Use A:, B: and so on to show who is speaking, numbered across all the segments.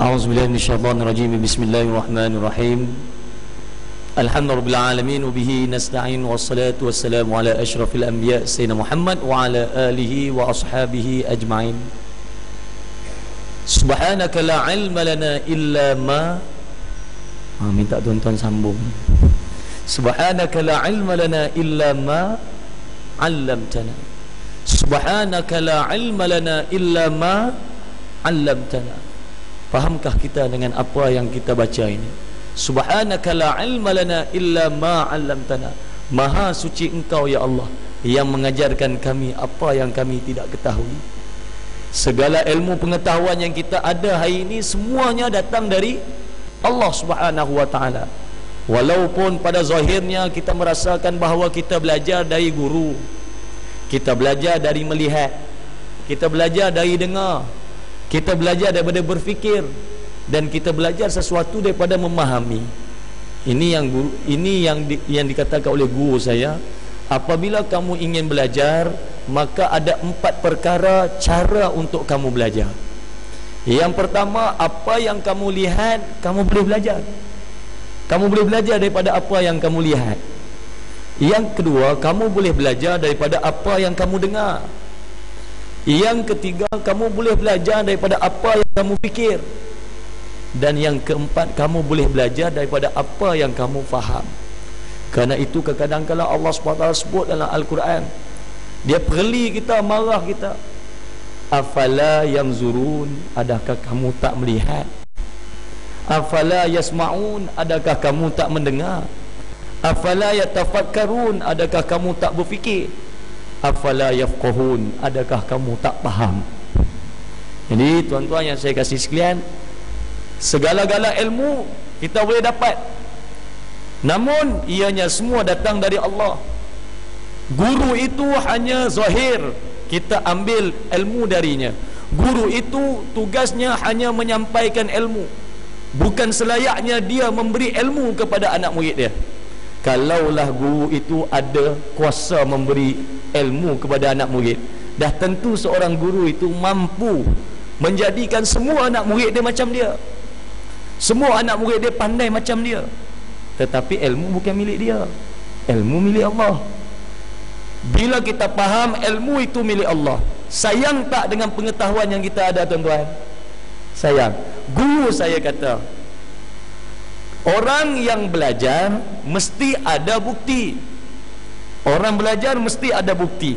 A: A'udzubillahi minasyaitonir rajim. Bismillahirrahmanirrahim. Alhamdulillahil alamin wa bihi nasta'in wassalatu wassalamu ala asyrafil anbiya sayyidina Muhammad wa ala alihi wa ashabihi ajma'in. Subhanaka la ilma lana illa ma minta tuan-tuan sambung. Subhanaka la ilma lana illa ma 'allamtana. Subhanaka la ilma lana illa ma 'allamtana. Fahamkah kita dengan apa yang kita baca ini? Subhanaka la ilma lana illa ma 'allamtana. Maha suci Engkau ya Allah yang mengajarkan kami apa yang kami tidak ketahui. Segala ilmu pengetahuan yang kita ada hari ini semuanya datang dari Allah Subhanahu wa taala. Walaupun pada zahirnya kita merasakan bahawa kita belajar dari guru, kita belajar dari melihat, kita belajar dari dengar, kita belajar daripada berfikir, dan kita belajar sesuatu daripada memahami. Ini yang dikatakan oleh guru saya, apabila kamu ingin belajar, maka ada 4 perkara cara untuk kamu belajar. Yang pertama, apa yang kamu lihat, kamu boleh belajar. Kamu boleh belajar daripada apa yang kamu lihat. Yang kedua, kamu boleh belajar daripada apa yang kamu dengar. Yang ketiga, kamu boleh belajar daripada apa yang kamu fikir. Dan yang keempat, kamu boleh belajar daripada apa yang kamu faham. Kerana itu kadang-kadang Allah SWT sebut dalam Al-Quran, Dia perli kita, marah kita. Afala yanzurun, adakah kamu tak melihat? Afala yasma'un, adakah kamu tak mendengar? Afala yatafakkarun, adakah kamu tak berfikir? Afala yafqahun, adakah kamu tak faham? Jadi tuan-tuan yang saya kasih sekalian, segala-gala ilmu kita boleh dapat, namun ianya semua datang dari Allah. Guru itu hanya zahir, kita ambil ilmu darinya. Guru itu tugasnya hanya menyampaikan ilmu, bukan selayaknya dia memberi ilmu kepada anak murid dia. Kalaulah guru itu ada kuasa memberi ilmu kepada anak murid, dah tentu seorang guru itu mampu menjadikan semua anak murid dia macam dia, semua anak murid dia pandai macam dia. Tetapi ilmu bukan milik dia, ilmu milik Allah. Bila kita faham ilmu itu milik Allah, sayang tak dengan pengetahuan yang kita ada tuan-tuan? Sayang. Guru saya kata, orang yang belajar mesti ada bukti. Orang belajar mesti ada bukti.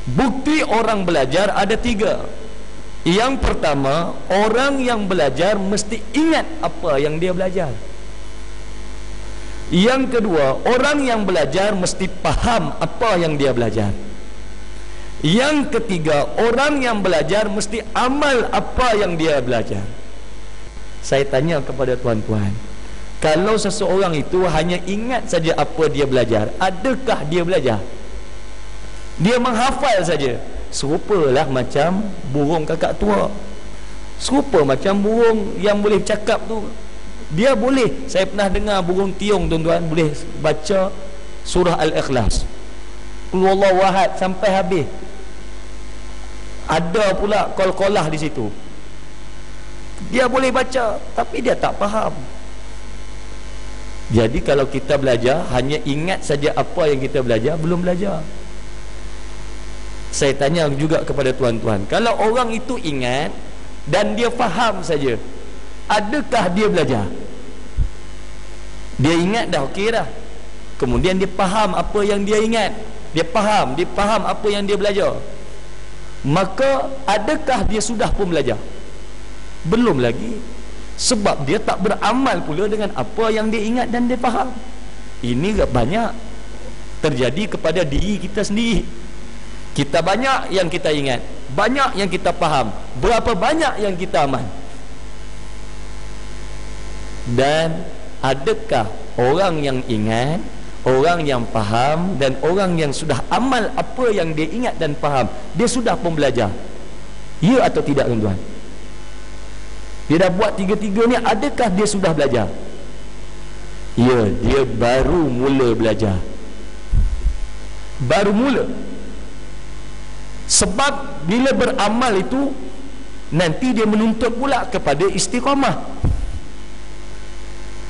A: Bukti orang belajar ada 3. Yang pertama, orang yang belajar mesti ingat apa yang dia belajar. Yang kedua, orang yang belajar mesti faham apa yang dia belajar. Yang ketiga, orang yang belajar mesti amal apa yang dia belajar. Saya tanya kepada tuan-tuan, kalau seseorang itu hanya ingat saja apa dia belajar, adakah dia belajar? Dia menghafal saja. Serupalah macam burung kakak tua, serupa macam burung yang boleh cakap tu. Dia boleh, saya pernah dengar burung tiung tuan-tuan, boleh baca surah Al-Ikhlas, Qul huwallahu ahad sampai habis. Ada pula qalqalah di situ. Dia boleh baca, tapi dia tak faham. Jadi kalau kita belajar hanya ingat saja apa yang kita belajar, belum belajar. Saya tanya juga kepada tuan-tuan, kalau orang itu ingat dan dia faham saja, adakah dia belajar? Dia ingat dah, okey dah. Kemudian dia faham apa yang dia ingat, dia faham apa yang dia belajar. Maka adakah dia sudah pun belajar? Belum lagi. Sebab dia tak beramal pula dengan apa yang dia ingat dan dia faham. Ini banyak terjadi kepada diri kita sendiri. Kita banyak yang kita ingat, banyak yang kita faham, berapa banyak yang kita amal? Dan adakah orang yang ingat, orang yang faham, dan orang yang sudah amal apa yang dia ingat dan faham, dia sudah pun belajar? Ya atau tidak tuan-tuan? Dia dah buat 3-3 ni, adakah dia sudah belajar? Ya, dia baru mula belajar. Baru mula. Sebab bila beramal itu nanti dia menuntut pula kepada istiqamah.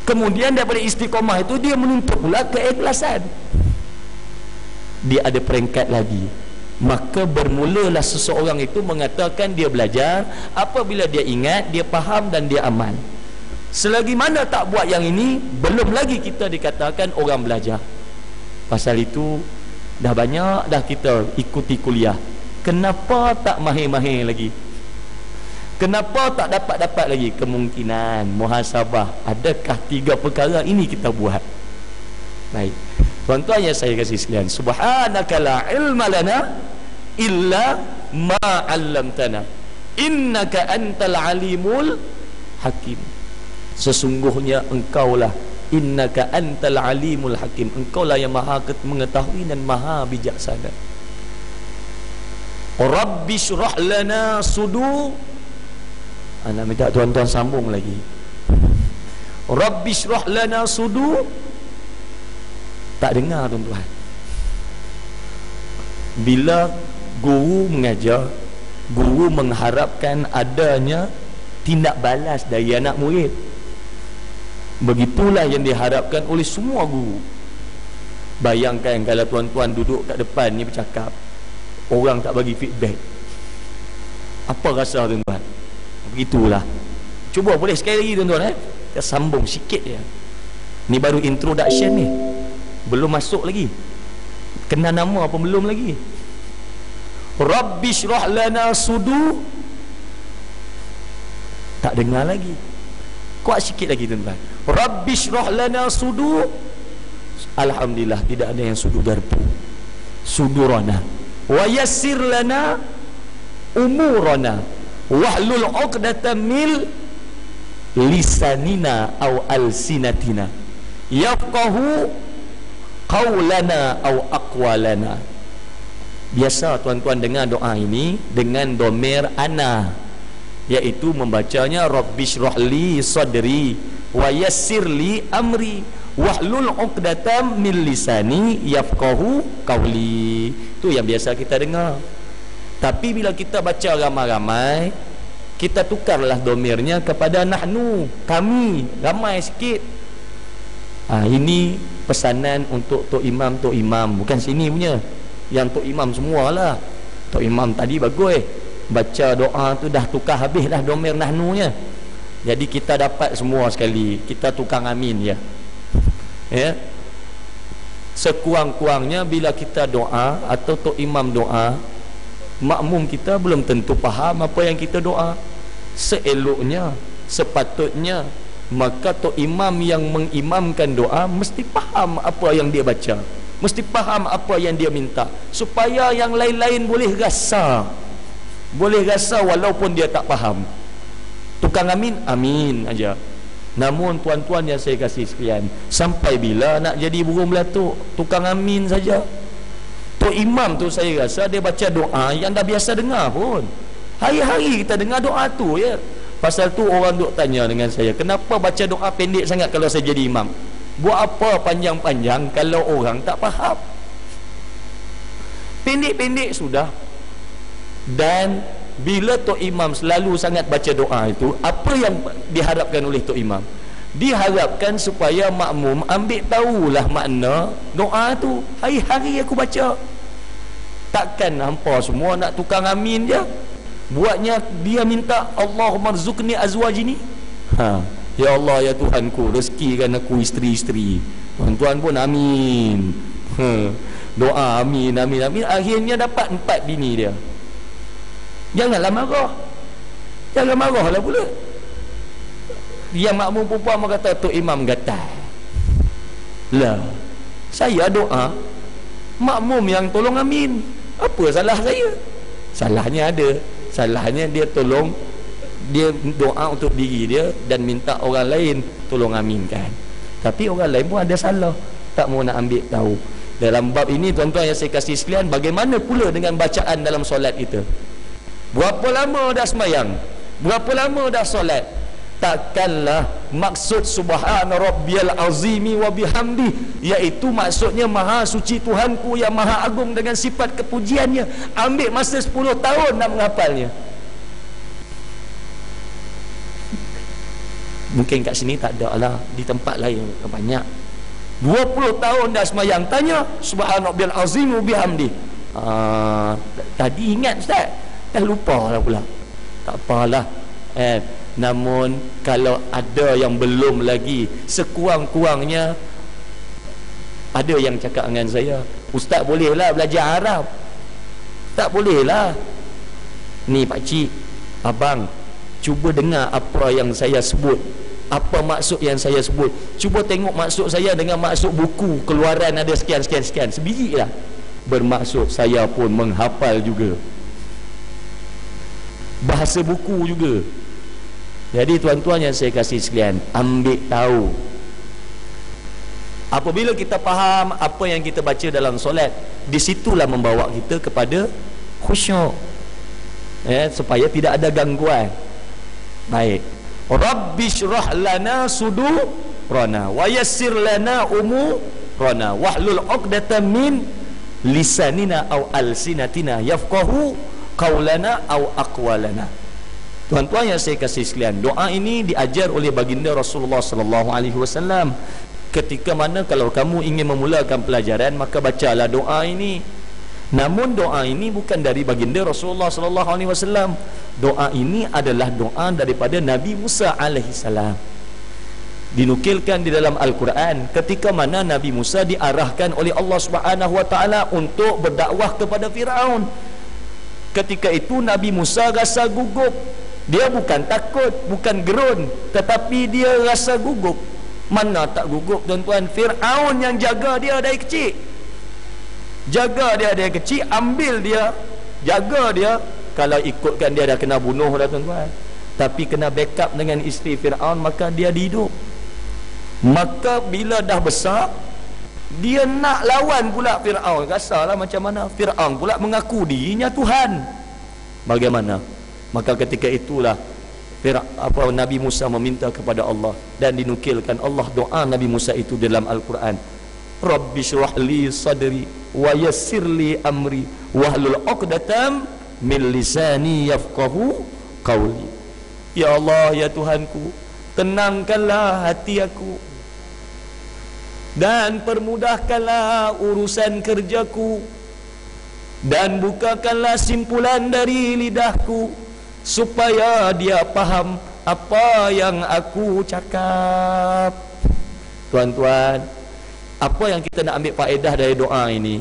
A: Kemudian daripada istiqamah itu dia menuntut pula keikhlasan. Dia ada peringkat lagi. Maka bermulalah seseorang itu mengatakan dia belajar apabila dia ingat, dia faham dan dia amal. Selagi mana tak buat yang ini, belum lagi kita dikatakan orang belajar. Pasal itu dah banyak dah kita ikuti kuliah, kenapa tak mahir-mahir lagi? Kenapa tak dapat-dapat lagi? Kemungkinan muhasabah, adakah 3 perkara ini kita buat? Baik, tuan-tuan yang saya kasih sekalian, subhanaka la ilma lana illa ma 'allamtana innaka antal alimul hakim. Sesungguhnya engkaulah, innaka antal alimul hakim, engkaulah yang maha mengetahui dan maha bijaksana. Rabbi syrah lana sudur. Ana minta tuan-tuan sambung lagi. Rabbi syrah lana sudur. Tak dengar tuan-tuan. Bila guru mengajar, guru mengharapkan adanya tindak balas dari anak murid. Begitulah yang diharapkan oleh semua guru. Bayangkan kalau tuan-tuan duduk kat depan ni bercakap, orang tak bagi feedback, apa rasa tuan-tuan? Begitulah. Cuba boleh sekali lagi tuan-tuan, kita sambung sikit je. Ni baru introduction ni, belum masuk lagi. Kenal nama apa belum lagi? Rabbi syrah lana sudur. Tak dengar lagi. Kuat sikit lagi tuan-tuan. Rabbi syrah lana sudur. Alhamdulillah tidak ada yang sudur garpu. Sudurana wa yassir lana umurana wahlul 'uqdatam min lisanina aw alsinatina yafqahu qaulana aw aqwalana. Biasa tuan-tuan dengar doa ini dengan domir ana, iaitu membacanya Rabbi syrahli sadri wa yassirli amri wahlul 'uqdatam min lisani yafqahu qawli. Itu yang biasa kita dengar. Tapi bila kita baca ramai-ramai, kita tukarlah domirnya kepada nahnu, kami, ramai sikit. Ini pesanan untuk Tok Imam, Tok Imam, bukan sini punya. Yang Tok Imam semualah. Tok Imam tadi bagus, baca doa tu dah tukar habis dah domir nahnunya. Jadi kita dapat semua sekali, kita tukang amin ya. Ya. Sekurang-kurangnya bila kita doa atau Tok Imam doa, makmum kita belum tentu faham apa yang kita doa. Seeloknya, sepatutnya, maka Tok Imam yang mengimamkan doa mesti faham apa yang dia baca, mesti faham apa yang dia minta, supaya yang lain-lain boleh rasa, walaupun dia tak faham. Tukang amin, amin aja. Namun tuan-tuan yang saya kasih sekalian, sampai bila nak jadi burung belatuk tukang amin saja? Tok Imam tu saya rasa dia baca doa yang dah biasa dengar pun. Hari-hari kita dengar doa tu ya. Pasal tu orang duk tanya dengan saya, kenapa baca doa pendek sangat kalau saya jadi imam? Buat apa panjang-panjang kalau orang tak faham? Pendek-pendek sudah. Dan bila Tok Imam selalu sangat baca doa itu, apa yang diharapkan oleh Tok Imam? Diharapkan supaya makmum ambil tahulah makna doa tu. Hari-hari aku baca. Takkan hampa semua nak tukang amin je. Buatnya dia minta Allahumma rzuqni azwajini. Ya Allah ya Tuhanku, rezekikan aku isteri-isteri. Tuan-tuan pun amin. Doa amin, amin, amin. Akhirnya dapat 4 bini dia. Janganlah marah. Jangan marahlah pula. Yang makmum perempuan kata Tok Imam gatal. Lah, saya doa, makmum yang tolong amin. Apa salah saya? Salahnya ada. Salahnya dia tolong, dia doa untuk diri dia dan minta orang lain tolong aminkan. Tapi orang lain pun ada salah, tak mau nak ambil tahu. Dalam bab ini tuan-tuan yang saya kasih sekalian, bagaimana pula dengan bacaan dalam solat kita? Berapa lama dah sembahyang? Berapa lama dah solat? Takkanlah maksud subhana rabbiyal azimi wa bihamdi, iaitu maksudnya maha suci Tuhanku yang maha agung dengan sifat kepujiannya, ambil masa 10 tahun nak menghafalnya. Mungkin kat sini tak ada lah, di tempat lain banyak. 20 tahun dah semayang, tanya subhanallah azim bihamdi. Tadi ingat Ustaz, dah lupa lah pula. Tak apalah. Namun kalau ada yang belum lagi, sekurang-kurangnya ada yang cakap dengan saya, Ustaz bolehlah belajar Arab. Tak bolehlah. Ni pakcik, abang, cuba dengar apa yang saya sebut, apa maksud yang saya sebut. Cuba tengok maksud saya dengan maksud buku keluaran ada sekian sebiji lah. Bermaksud saya pun menghafal juga bahasa buku juga. Jadi tuan-tuan yang saya kasih sekalian, ambil tahu. Apabila kita faham apa yang kita baca dalam solat, di situlah membawa kita kepada khusyuk, supaya tidak ada gangguan. Baik. Rabbi syrah lana sudurana wa yassir lana umurana wahlul 'uqdatam min lisanina aw alsinatina yafqahu qaulana aw aqwalana. Tuan-tuan yang saya kasih sekalian, doa ini diajar oleh baginda Rasulullah sallallahu alaihi wasallam. Ketika mana kalau kamu ingin memulakan pelajaran, maka bacalah doa ini. Namun doa ini bukan dari baginda Rasulullah sallallahu alaihi wasallam. Doa ini adalah doa daripada Nabi Musa alaihi salam. Dinukilkan di dalam Al-Quran ketika mana Nabi Musa diarahkan oleh Allah Subhanahu wa taala untuk berdakwah kepada Firaun. Ketika itu Nabi Musa rasa gugup. Dia bukan takut, bukan gerun, tetapi dia rasa gugup. Mana tak gugup tuan-tuan? Firaun yang jaga dia dari kecil, jaga dia dari kecil, ambil dia, jaga dia. Kalau ikutkan dia dah kena bunuh dah tuan-tuan, tapi kena backup dengan isteri Firaun, maka dia hidup. Maka bila dah besar, dia nak lawan pula Firaun. Rasalah macam mana Firaun pula mengaku dirinya Tuhan. Bagaimana? Maka ketika itulah Nabi Musa meminta kepada Allah, dan dinukilkan Allah doa Nabi Musa itu dalam Al-Quran. Rabbi syrah li sadri wa yassir li amri wahlul 'uqdatam min lisani yafqahu qawli. Ya Allah, ya Tuhanku, tenangkanlah hati aku dan permudahkanlah urusan kerjaku, dan bukakanlah simpulan dari lidahku supaya dia faham apa yang aku cakap. Tuan-tuan, apa yang kita nak ambil faedah dari doa ini?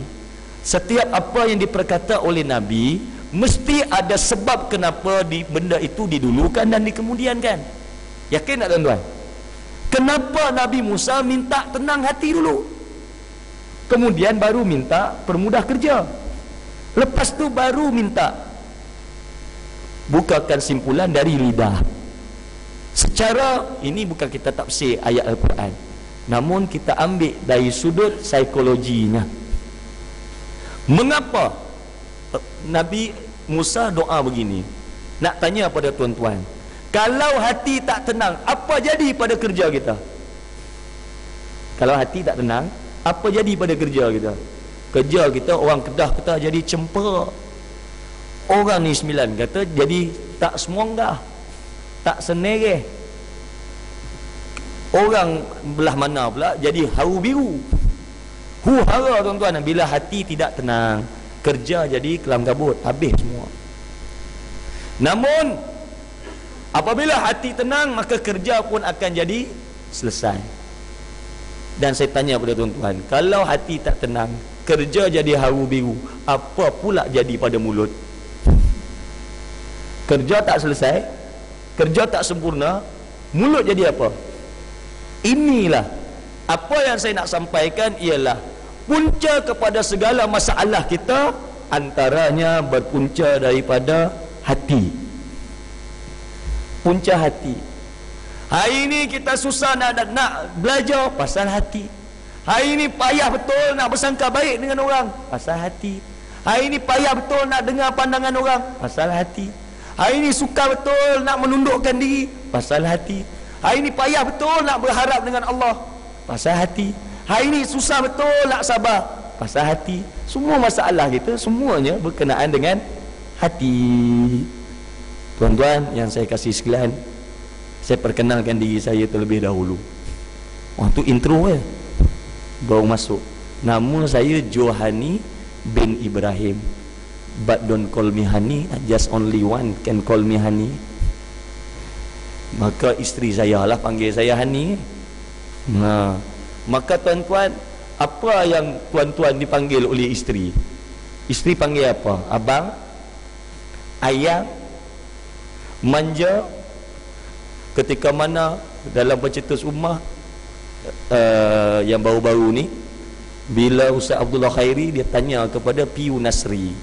A: Setiap apa yang diperkata oleh Nabi mesti ada sebab kenapa benda itu didulukan dan dikemudiankan. Yakin tak tuan-tuan? Kenapa Nabi Musa minta tenang hati dulu, kemudian baru minta permudah kerja, lepas tu baru minta bukakan simpulan dari lidah. Secara ini bukan kita tafsir ayat Al-Quran, namun kita ambil dari sudut psikologinya. Mengapa Nabi Musa doa begini? Nak tanya pada tuan-tuan, kalau hati tak tenang, apa jadi pada kerja kita? Kalau hati tak tenang, apa jadi pada kerja kita? Kerja kita, orang Kedah kata jadi cempera. Orang ni 9 kata jadi tak semonggah, tak senereh. Orang belah mana pula jadi haru biru, huru-hara tuan-tuan. Bila hati tidak tenang, kerja jadi kelam kabut, habis semua. Namun apabila hati tenang, maka kerja pun akan jadi selesai. Dan saya tanya pada tuan-tuan, kalau hati tak tenang, kerja jadi haru biru, apa pula jadi pada mulut? Kerja tak selesai, kerja tak sempurna, mulut jadi apa? Inilah apa yang saya nak sampaikan, ialah punca kepada segala masalah kita, antaranya berpunca daripada hati. Punca hati. Hari ini kita susah nak belajar, pasal hati. Hari ini payah betul nak bersangka baik dengan orang, pasal hati. Hari ini payah betul nak dengar pandangan orang, pasal hati. Hari ini suka betul nak menundukkan diri, pasal hati. Hari ini payah betul nak berharap dengan Allah, pasal hati. Hari ini susah betul nak sabar, pasal hati. Semua masalah kita semuanya berkenaan dengan hati. Tuan-tuan yang saya kasih sekalian, Saya perkenalkan diri saya terlebih dahulu. Waktu intro baru masuk. Nama saya Johani bin Ibrahim. But don't call me Hani, just only one can call me Hani. Maka isteri saya lah panggil saya Hani. Maka tuan-tuan, apa yang tuan-tuan dipanggil oleh isteri? Isteri panggil apa? Abang, ayang, manja. Ketika mana dalam pencetus ummah yang baru-baru ni, bila Ustaz Abdullah Khairi dia tanya kepada Piu Nasri,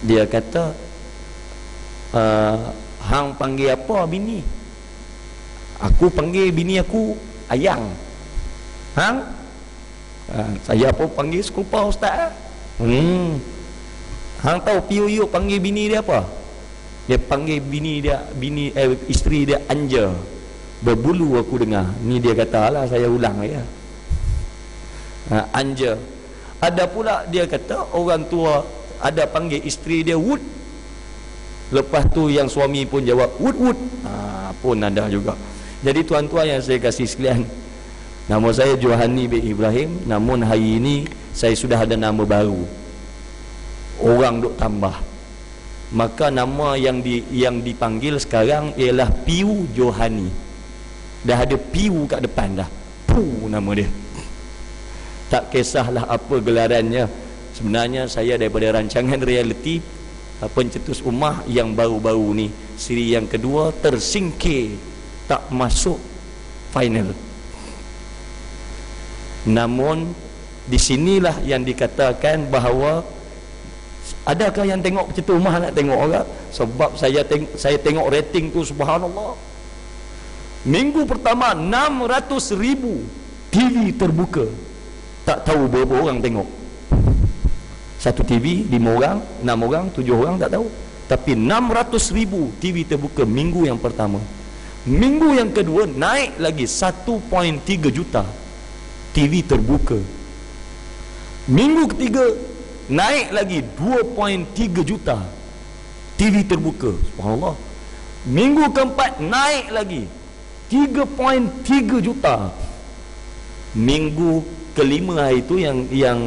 A: dia kata, hang panggil apa bini? Aku panggil bini aku ayang. Hang? Saya pun panggil Skupa Ustaz. Hang tahu Piu Yu panggil bini dia apa? Dia panggil isteri dia Anja. Berbulu aku dengar. Ni dia kata lah, saya ulang ya. Anja. Ada pula dia kata orang tua ada panggil isteri dia Wood. Lepas tu yang suami pun jawab Wood. Pun ada juga. Jadi tuan-tuan yang saya kasih sekalian, nama saya Johani bin Ibrahim. Namun hari ini saya sudah ada nama baru. Orang duk tambah. Maka nama yang dipanggil sekarang ialah Piu Johani. Dah ada Piu kat depan dah. Pu nama dia. Tak kisahlah apa gelarannya. Sebenarnya saya daripada rancangan realiti pencetus ummah yang baru-baru ni, siri yang kedua, tersingkir, tak masuk final. Namun di sinilah yang dikatakan bahawa adakah yang tengok pencetus ummah nak tengok orang? Sebab saya tengok rating tu, subhanallah. Minggu pertama 600,000 TV terbuka. Tak tahu berapa orang tengok. Satu TV 5 orang, 6 orang, 7 orang tak tahu. Tapi 600,000 TV terbuka minggu yang pertama. Minggu yang kedua naik lagi 1.3 juta TV terbuka. Minggu ketiga naik lagi 2.3 juta TV terbuka. Subhanallah. Minggu keempat naik lagi 3.3 juta. Minggu kelima itu yang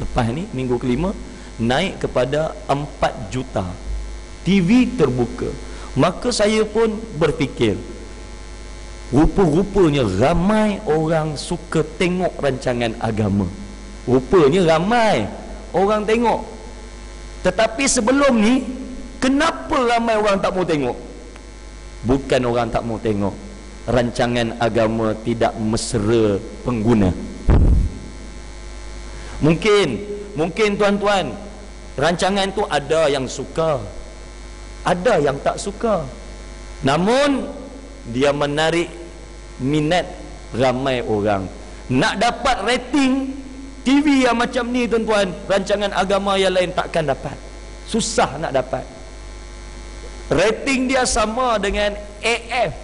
A: lepas ni, minggu kelima naik kepada 4 juta TV terbuka. Maka saya pun berfikir, rupa-rupanya ramai orang suka tengok rancangan agama. Rupanya ramai orang tengok. Tetapi sebelum ni, kenapa ramai orang tak mau tengok? Bukan orang tak mau tengok, rancangan agama tidak mesra pengguna. Mungkin tuan-tuan, rancangan tu ada yang suka, ada yang tak suka. Namun dia menarik minat ramai orang. Nak dapat rating TV yang macam ni tuan-tuan, rancangan agama yang lain takkan dapat. Susah nak dapat. Rating dia sama dengan AF,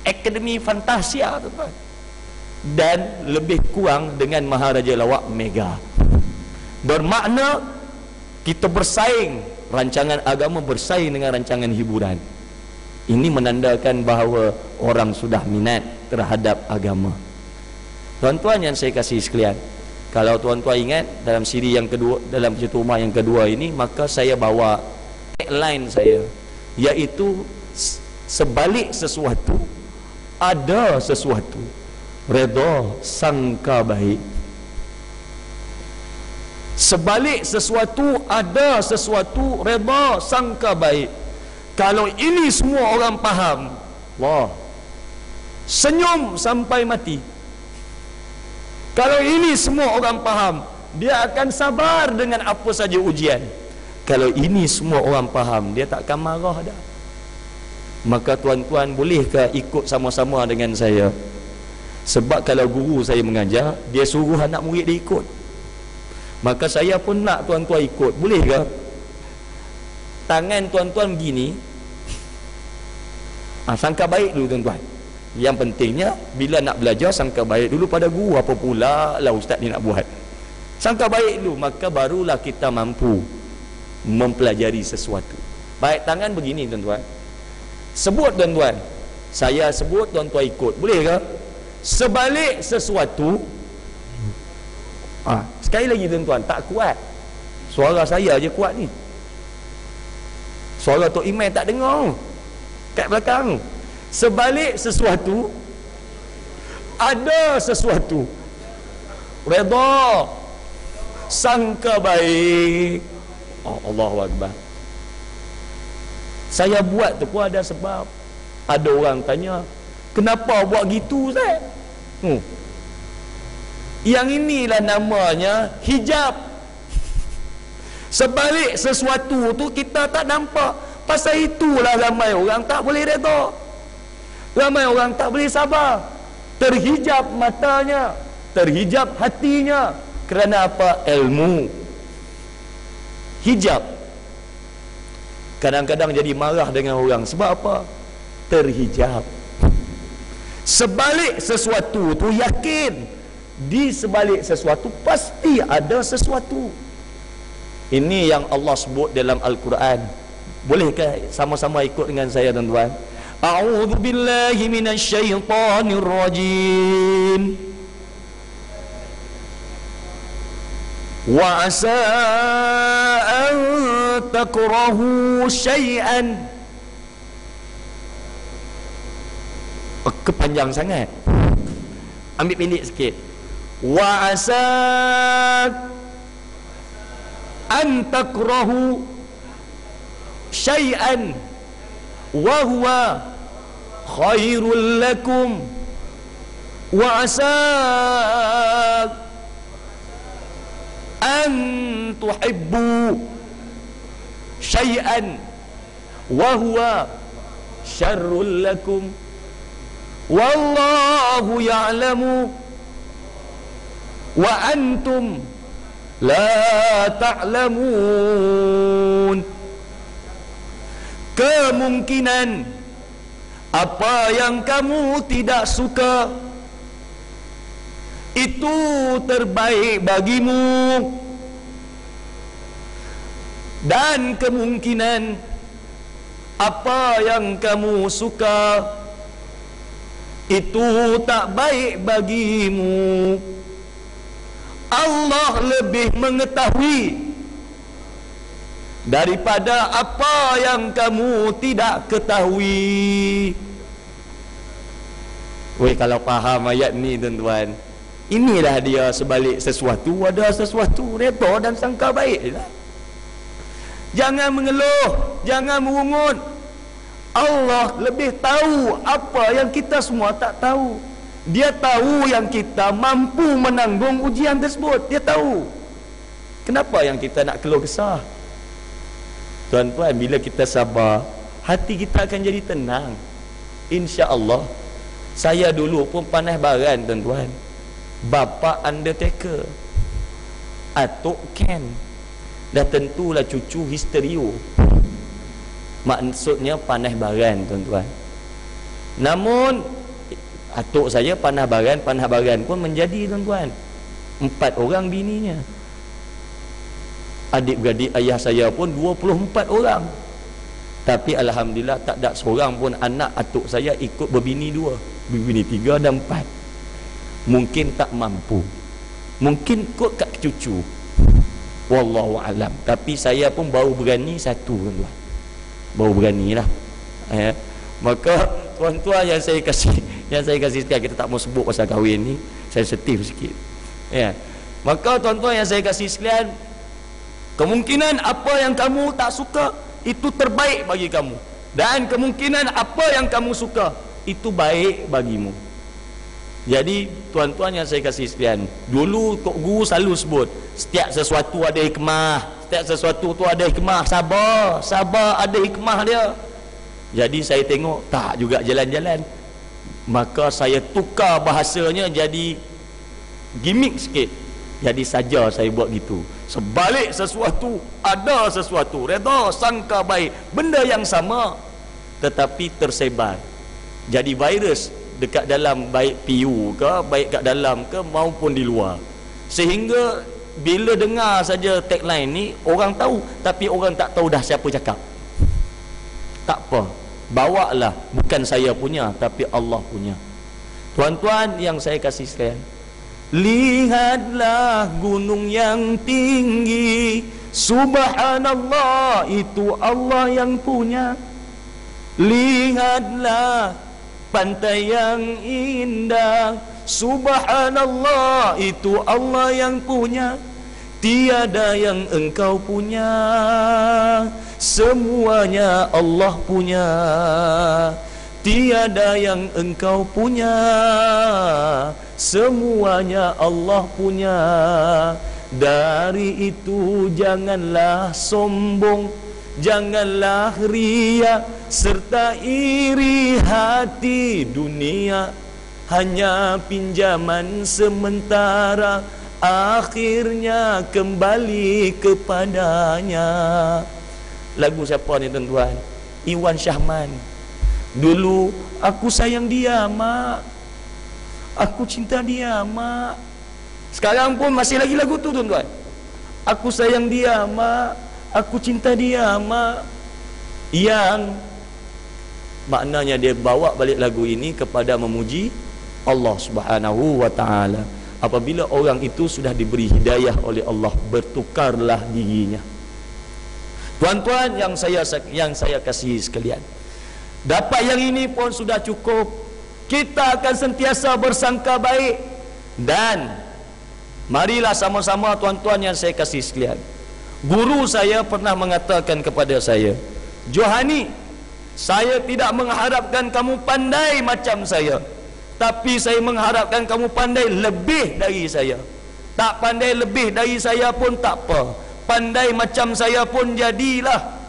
A: Akademi Fantasia tuan-tuan, dan lebih kurang dengan Maharaja Lawak Mega. Bermakna kita bersaing, rancangan agama bersaing dengan rancangan hiburan. Ini menandakan bahawa orang sudah minat terhadap agama. Tuan-tuan yang saya kasih sekalian, kalau tuan-tuan ingat dalam siri yang kedua, dalam pencetus ummah yang kedua ini, maka saya bawa tagline saya, iaitu sebalik sesuatu ada sesuatu, redha sangka baik. Sebalik sesuatu ada sesuatu, redha sangka baik. Kalau ini semua orang faham, wah, senyum sampai mati. Kalau ini semua orang faham, dia akan sabar dengan apa saja ujian. Kalau ini semua orang faham, dia tak akan marah dah. Maka tuan-tuan bolehkah ikut sama-sama dengan saya? Sebab kalau guru saya mengajar, dia suruh anak murid dia ikut. Maka saya pun nak tuan-tuan ikut. Bolehkah? Tangan tuan-tuan begini, sangka baik dulu tuan-tuan. Yang pentingnya bila nak belajar, sangka baik dulu pada guru. Apa pula lah ustaz ni nak buat? Sangka baik dulu, maka barulah kita mampu mempelajari sesuatu. Baik tangan begini tuan-tuan. Sebut tuan-tuan, Saya sebut, tuan-tuan ikut, boleh ke? Sebalik sesuatu, sekali lagi tuan-tuan, tak kuat. Suara saya je kuat ni. Suara Tok Imam tak dengar kat belakang. Sebalik sesuatu, ada sesuatu. Redha, sangka baik. Allahu Akbar. Saya buat tu pun ada sebab. Ada orang tanya, kenapa buat gitu Ustaz? Yang inilah namanya hijab. Sebalik sesuatu tu kita tak nampak. Pasal itulah ramai orang tak boleh redha. Ramai orang tak boleh sabar. Terhijab matanya, terhijab hatinya. Kerana apa? Ilmu. Hijab. Kadang-kadang jadi marah dengan orang. Sebab apa? Terhijab. Sebalik sesuatu tu yakin, di sebalik sesuatu pasti ada sesuatu. Ini yang Allah sebut dalam Al-Quran. Bolehkah sama-sama ikut dengan saya tuan-tuan? A'udzu billahi minasyaitonir rajim. Wa asa an takrahu syai'an. Kepanjang sangat. Ambil pendek sikit. Wa asa an takrahu syai'an wa huwa khairul lakum wa asa an tuhibbu syai'an wa huwa syarrul lakum wallahu ya'lamu wa antum la ta'lamun. Kemungkinan apa yang kamu tidak suka itu terbaik bagimu, dan kemungkinan apa yang kamu suka itu tak baik bagimu. Allah lebih mengetahui daripada apa yang kamu tidak ketahui. Weh, kalau faham ayat ni tuan-tuan, inilah dia sebalik sesuatu ada sesuatu, redha dan sangka baik. Jangan mengeluh, jangan merungut. Allah lebih tahu apa yang kita semua tak tahu. Dia tahu yang kita mampu menanggung ujian tersebut. Dia tahu. Kenapa yang kita nak keluh kesah? Tuan-tuan, bila kita sabar, hati kita akan jadi tenang, insya-Allah. Saya dulu pun panas baran tuan-tuan. Bapa undertaker, atuk Ken, dah tentulah cucu histerio. Maksudnya panas baran tuan-tuan. Namun atuk saya panah baran pun menjadi tuan-tuan. 4 orang bininya. Adik-beradik ayah saya pun 24 orang. Tapi alhamdulillah tak ada seorang pun anak atuk saya ikut berbini 2, berbini 3 dan 4. Mungkin tak mampu, mungkin kot kat cucu, wallahu alam. Tapi saya pun baru berani 1 tuan-tuan. Baru beranilah. Maka tuan-tuan yang saya kasih sekalian, kita tak mau sebut pasal kahwin ni, sensitif sikit. Maka tuan-tuan yang saya kasih sekalian, kemungkinan apa yang kamu tak suka itu terbaik bagi kamu, dan kemungkinan apa yang kamu suka itu baik bagimu. Jadi tuan-tuan yang saya kasih sekalian, dulu Tok Guru selalu sebut, setiap sesuatu ada hikmah, setiap sesuatu tu ada hikmah. Sabar ada hikmah dia. Jadi saya tengok tak juga jalan-jalan, maka saya tukar bahasanya jadi gimmick sikit. Jadi saja saya buat gitu. Sebalik sesuatu ada sesuatu, redha sangka baik, benda yang sama tetapi tersebar. Jadi virus dekat dalam, baik PU ke, baik kat dalam ke maupun di luar. Sehingga bila dengar saja tagline ni, orang tahu, tapi orang tak tahu dah siapa cakap. Tak apa, bawalah, bukan saya punya tapi Allah punya. Tuan-tuan yang saya kasih sekalian, lihatlah gunung yang tinggi, subhanallah, itu Allah yang punya. Lihatlah pantai yang indah, subhanallah, itu Allah yang punya. Tiada yang engkau punya, semuanya Allah punya. Tiada yang engkau punya, semuanya Allah punya. Dari itu janganlah sombong, janganlah riya serta iri hati. Dunia hanya pinjaman sementara, akhirnya kembali kepadanya. Lagu siapa ni tuan-tuan? Iwan Syahman. Dulu aku sayang dia mak, aku cinta dia mak. Sekarang pun masih lagi lagu tu tuan-tuan. Aku sayang dia mak, aku cinta dia mak. Yang maknanya dia bawa balik lagu ini kepada memuji Allah Subhanahu wa ta'ala. Apabila orang itu sudah diberi hidayah oleh Allah, bertukarlah dirinya. Tuan-tuan yang saya kasihi sekalian, dapat yang ini pun sudah cukup. Kita akan sentiasa bersangka baik. Dan marilah sama-sama tuan-tuan yang saya kasih sekalian, guru saya pernah mengatakan kepada saya, Johani, saya tidak mengharapkan kamu pandai macam saya, tapi saya mengharapkan kamu pandai lebih dari saya. Tak pandai lebih dari saya pun tak apa, pandai macam saya pun jadilah.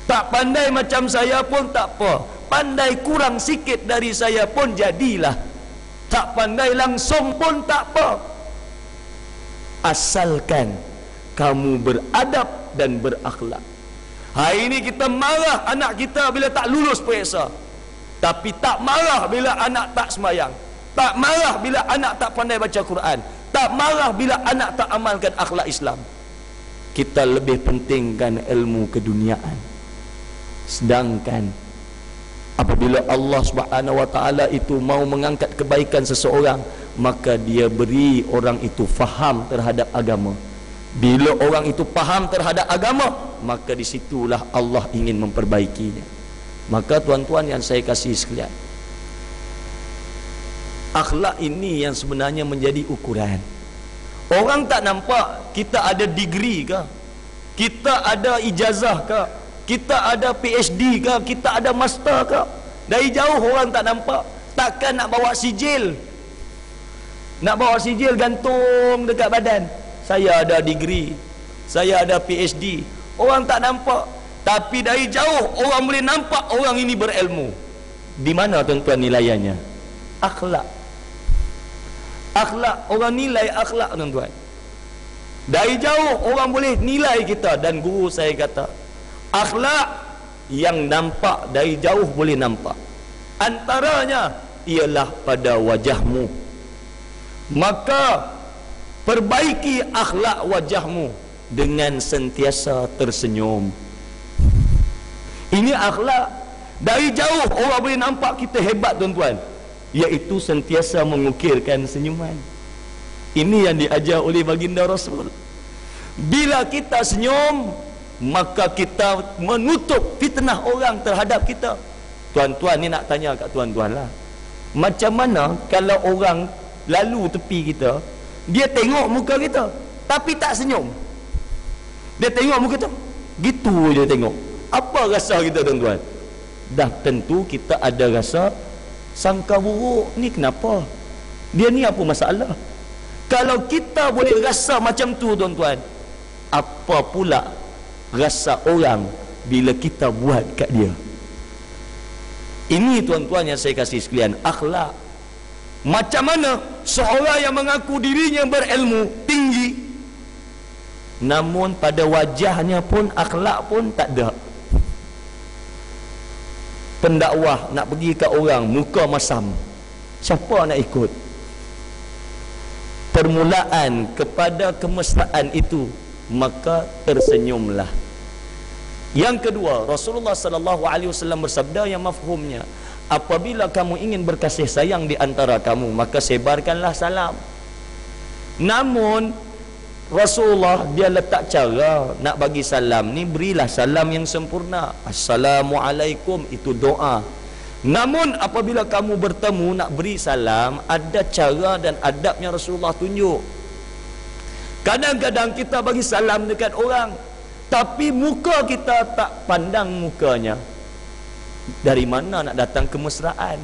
A: Tak pandai macam saya pun tak apa, pandai kurang sikit dari saya pun jadilah. Tak pandai langsung pun tak apa, asalkan kamu beradab dan berakhlak. Hari ini kita marah anak kita bila tak lulus periksa, tapi tak marah bila anak tak sembahyang, tak marah bila anak tak pandai baca Quran, tak marah bila anak tak amalkan akhlak Islam. Kita lebih pentingkan ilmu keduniaan. Sedangkan apabila Allah Subhanahu wa ta'ala itu mau mengangkat kebaikan seseorang, maka dia beri orang itu faham terhadap agama. Bila orang itu faham terhadap agama, maka disitulah Allah ingin memperbaikinya. Maka tuan-tuan yang saya kasih sekalian, akhlak ini yang sebenarnya menjadi ukuran. Orang tak nampak kita ada degree ke, kita ada ijazah ke, kita ada PhD ke, kita ada master ke. Dari jauh orang tak nampak. Takkan nak bawa sijil, nak bawa sijil gantung dekat badan, saya ada degree, saya ada PhD. Orang tak nampak, tapi dari jauh orang boleh nampak orang ini berilmu. Di mana tuan-tuan nilaiannya? Akhlak. Akhlak, orang nilai akhlak tuan-tuan. Dari jauh orang boleh nilai kita. Dan guru saya kata, akhlak yang nampak dari jauh boleh nampak, antaranya ialah pada wajahmu. Maka perbaiki akhlak wajahmu dengan sentiasa tersenyum. Ini akhlak. Dari jauh orang boleh nampak kita hebat tuan-tuan, iaitu sentiasa mengukirkan senyuman. Ini yang diajar oleh baginda Rasul. Bila kita senyum, maka kita menutup fitnah orang terhadap kita. Tuan-tuan ni nak tanya kat tuan-tuan lah, macam mana kalau orang lalu tepi kita, dia tengok muka kita tapi tak senyum, dia tengok muka kita gitu je tengok, apa rasa kita tuan-tuan? Dah tentu kita ada rasa sangka buruk, ni kenapa, dia ni apa masalah? Kalau kita boleh rasa macam tu tuan-tuan, apa pula rasa orang bila kita buat kat dia? Ini tuan-tuan yang saya kasih sekalian, akhlak. Macam mana seorang yang mengaku dirinya berilmu tinggi, namun pada wajahnya pun akhlak pun tak ada. Pendakwah nak pergi ke orang muka masam, siapa nak ikut? Permulaan kepada kemesraan itu, maka tersenyumlah. Yang kedua, Rasulullah sallallahu alaihi wasallam bersabda yang mafhumnya, apabila kamu ingin berkasih sayang di antara kamu, maka sebarkanlah salam. Namun Rasulullah dia letak cara nak bagi salam ni, berilah salam yang sempurna. Assalamualaikum, itu doa. Namun apabila kamu bertemu nak beri salam, ada cara dan adabnya Rasulullah tunjuk. Kadang-kadang kita bagi salam dekat orang, tapi muka kita tak pandang mukanya. Dari mana nak datang kemesraan?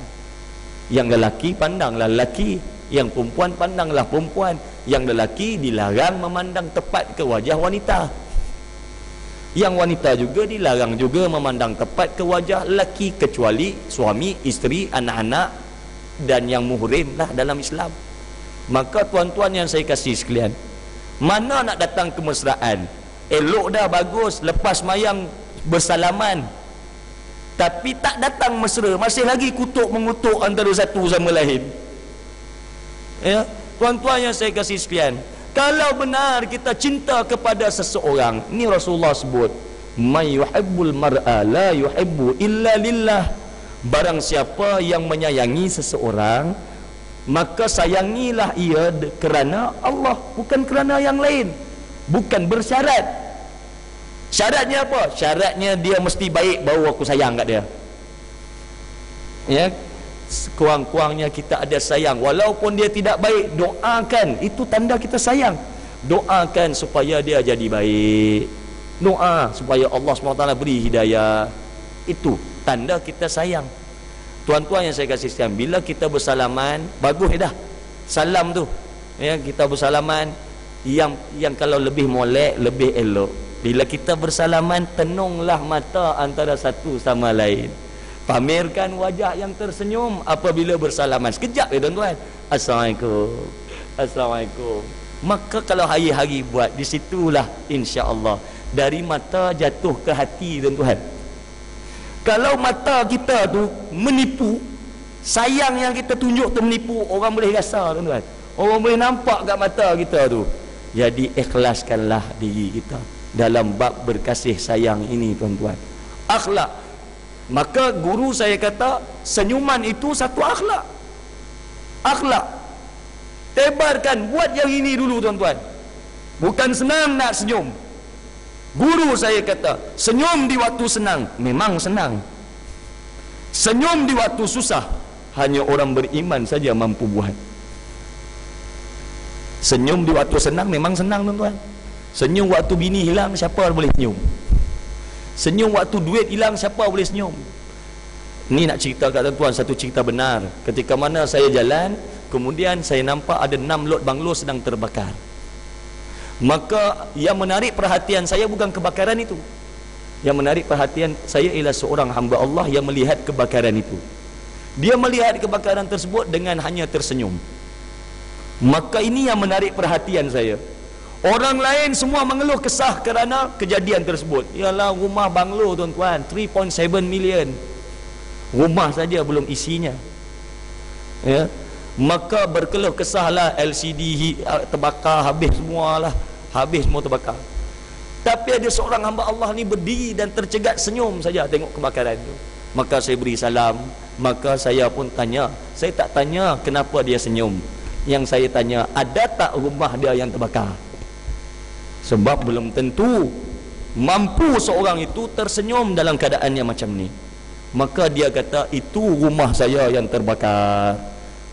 A: Yang lelaki pandanglah lelaki, yang perempuan pandanglah perempuan. Yang lelaki dilarang memandang tepat ke wajah wanita, yang wanita juga dilarang juga memandang tepat ke wajah lelaki, kecuali suami, isteri, anak-anak dan yang muhrim lah dalam Islam. Maka tuan-tuan yang saya kasih sekalian, mana nak datang kemesraan, elok dah, bagus, lepas mayang bersalaman, tapi tak datang mesra, masih lagi kutuk mengutuk antara satu sama lain. Ya, tuan-tuan yang saya kasih sekalian, kalau benar kita cinta kepada seseorang, ni Rasulullah sebut, may yuhibbul mar'a la yuhibbu illa lillah. Barang siapa yang menyayangi seseorang, maka sayangilah ia kerana Allah, bukan kerana yang lain. Bukan bersyarat. Syaratnya apa? Syaratnya dia mesti baik baru aku sayang kat dia. Ya, sekurang-kurangnya kita ada sayang, walaupun dia tidak baik, doakan, itu tanda kita sayang. Doakan supaya dia jadi baik, doa supaya Allah SWT beri hidayah, itu tanda kita sayang. Tuan-tuan yang saya kasih sayang, bila kita bersalaman, bagus dah salam tu, ya, kita bersalaman, yang kalau lebih molek, lebih elok, bila kita bersalaman, tenunglah mata antara satu sama lain, pamerkan wajah yang tersenyum apabila bersalaman. Sekejap ya tuan-tuan, Assalamualaikum, Assalamualaikum. Maka kalau hari-hari buat, di situlah insya-Allah dari mata jatuh ke hati tuan-tuan. Kalau mata kita tu menipu, sayang yang kita tunjuk tu menipu, orang boleh rasa tuan-tuan, orang boleh nampak kat mata kita tu. Jadi ikhlaskanlah diri kita dalam bab berkasih sayang ini tuan-tuan. Akhlak. Maka guru saya kata, senyuman itu satu akhlak. Akhlak. Tebarkan, buat yang ini dulu tuan-tuan. Bukan senang nak senyum. Guru saya kata, senyum di waktu senang memang senang. Senyum di waktu susah hanya orang beriman saja mampu buat. Senyum di waktu senang memang senang tuan-tuan. Senyum waktu bini hilang, siapa boleh senyum? Senyum waktu duit hilang, siapa boleh senyum? Ni nak cerita kat tuan-tuan satu cerita benar. Ketika mana saya jalan, kemudian saya nampak ada 6 lot banglo sedang terbakar. Maka yang menarik perhatian saya bukan kebakaran itu. Yang menarik perhatian saya ialah seorang hamba Allah yang melihat kebakaran itu. Dia melihat kebakaran tersebut dengan hanya tersenyum. Maka ini yang menarik perhatian saya. Orang lain semua mengeluh kesah kerana kejadian tersebut. Ialah rumah banglo tuan-tuan, 3.7 million. Rumah saja belum isinya. Ya. Maka berkeluh kesahlah, LCD terbakar, habis semualah. Habis semua terbakar. Tapi ada seorang hamba Allah ni berdiri dan tercegat senyum saja tengok kebakaran itu. Maka saya beri salam. Maka saya pun tanya. Saya tak tanya kenapa dia senyum. Yang saya tanya, ada tak rumah dia yang terbakar? Sebab belum tentu mampu seorang itu tersenyum dalam keadaannya macam ni. Maka dia kata, itu rumah saya yang terbakar.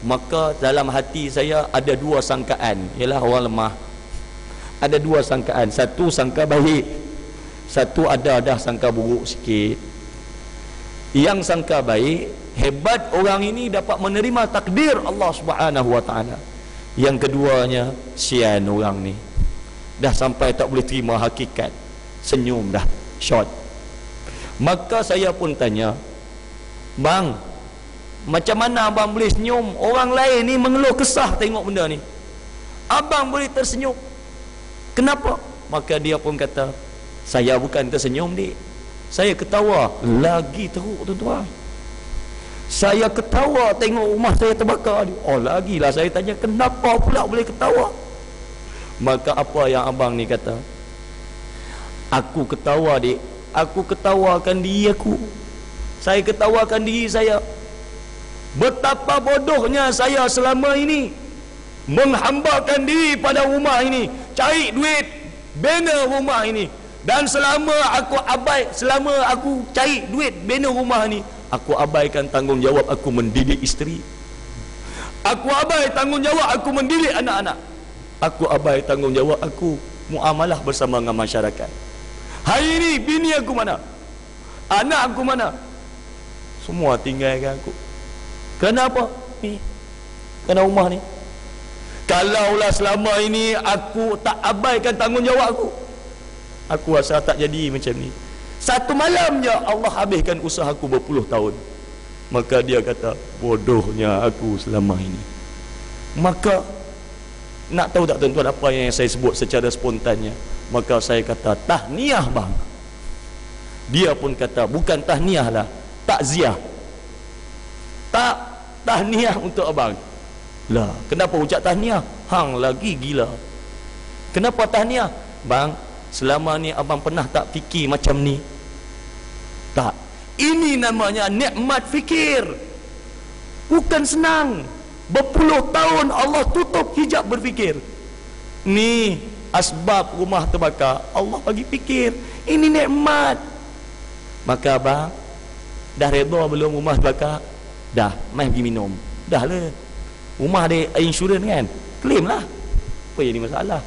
A: Maka dalam hati saya ada 2 sangkaan. Ialah orang lemah, ada 2 sangkaan. Satu sangka baik, satu ada dah sangka buruk sikit. Yang sangka baik, hebat orang ini dapat menerima takdir Allah Subhanahu wa taala. Yang keduanya, sian orang ni, dah sampai tak boleh terima hakikat, senyum dah, short. Maka saya pun tanya, bang, macam mana abang boleh senyum? Orang lain ni mengeluh kesah tengok benda ni, abang boleh tersenyum, kenapa? Maka dia pun kata, saya bukan tersenyum dik, saya ketawa. Lagi teruk tuan-tuan, saya ketawa tengok rumah saya terbakar. Oh lagilah saya tanya, kenapa pula boleh ketawa? Maka apa yang abang ni kata? Aku ketawa dik, aku ketawakan diri aku. Saya ketawakan diri saya. Betapa bodohnya saya selama ini menghambakan diri pada rumah ini, cari duit, bina rumah ini. Dan selama aku cari duit, bina rumah ni, aku abaikan tanggungjawab aku mendidik isteri. Aku abai tanggungjawab aku mendidik anak-anak. Aku abai tanggungjawab aku muamalah bersama dengan masyarakat. Hari ini bini aku mana? Anak aku mana? Semua tinggalkan aku. Kenapa? Kerana rumah ni. Kalaulah selama ini aku tak abaikan tanggungjawab aku rasa tak jadi macam ni. Satu malam je Allah habiskan usaha aku berpuluh tahun. Maka dia kata, bodohnya aku selama ini. Maka nak tahu tak tuan-tuan apa yang saya sebut secara spontannya? Maka saya kata, tahniah bang. Dia pun kata, bukan tahniah lah, takziah. Tak tahniah untuk abang. Lah, kenapa ucap tahniah? Hang lagi gila. Kenapa tahniah? Bang, selama ni abang pernah tak fikir macam ni? Tak. Ini namanya nikmat fikir. Bukan senang. Berpuluh tahun Allah tutup hijab berfikir. Ni asbab rumah terbakar, Allah bagi fikir. Ini nikmat. Maka abang dah redha belum rumah terbakar? Dah, mai pergi minum. Dah lah. Rumah ada insurans kan? Claim lah. Apa yang ini masalah?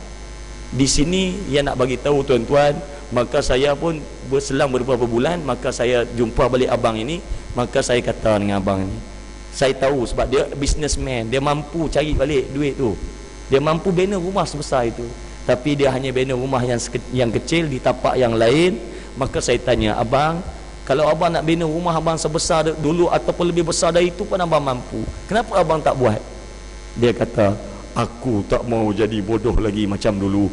A: Di sini yang nak bagi tahu tuan-tuan, maka saya pun berselang beberapa bulan, maka saya jumpa balik abang ini, maka saya kata dengan abang ini, saya tahu sebab dia businessman, dia mampu cari balik duit tu, dia mampu bina rumah sebesar itu, tapi dia hanya bina rumah yang kecil di tapak yang lain. Maka saya tanya, abang, kalau abang nak bina rumah abang sebesar dulu ataupun lebih besar dari itu pun abang mampu, kenapa abang tak buat? Dia kata, aku tak mau jadi bodoh lagi macam dulu.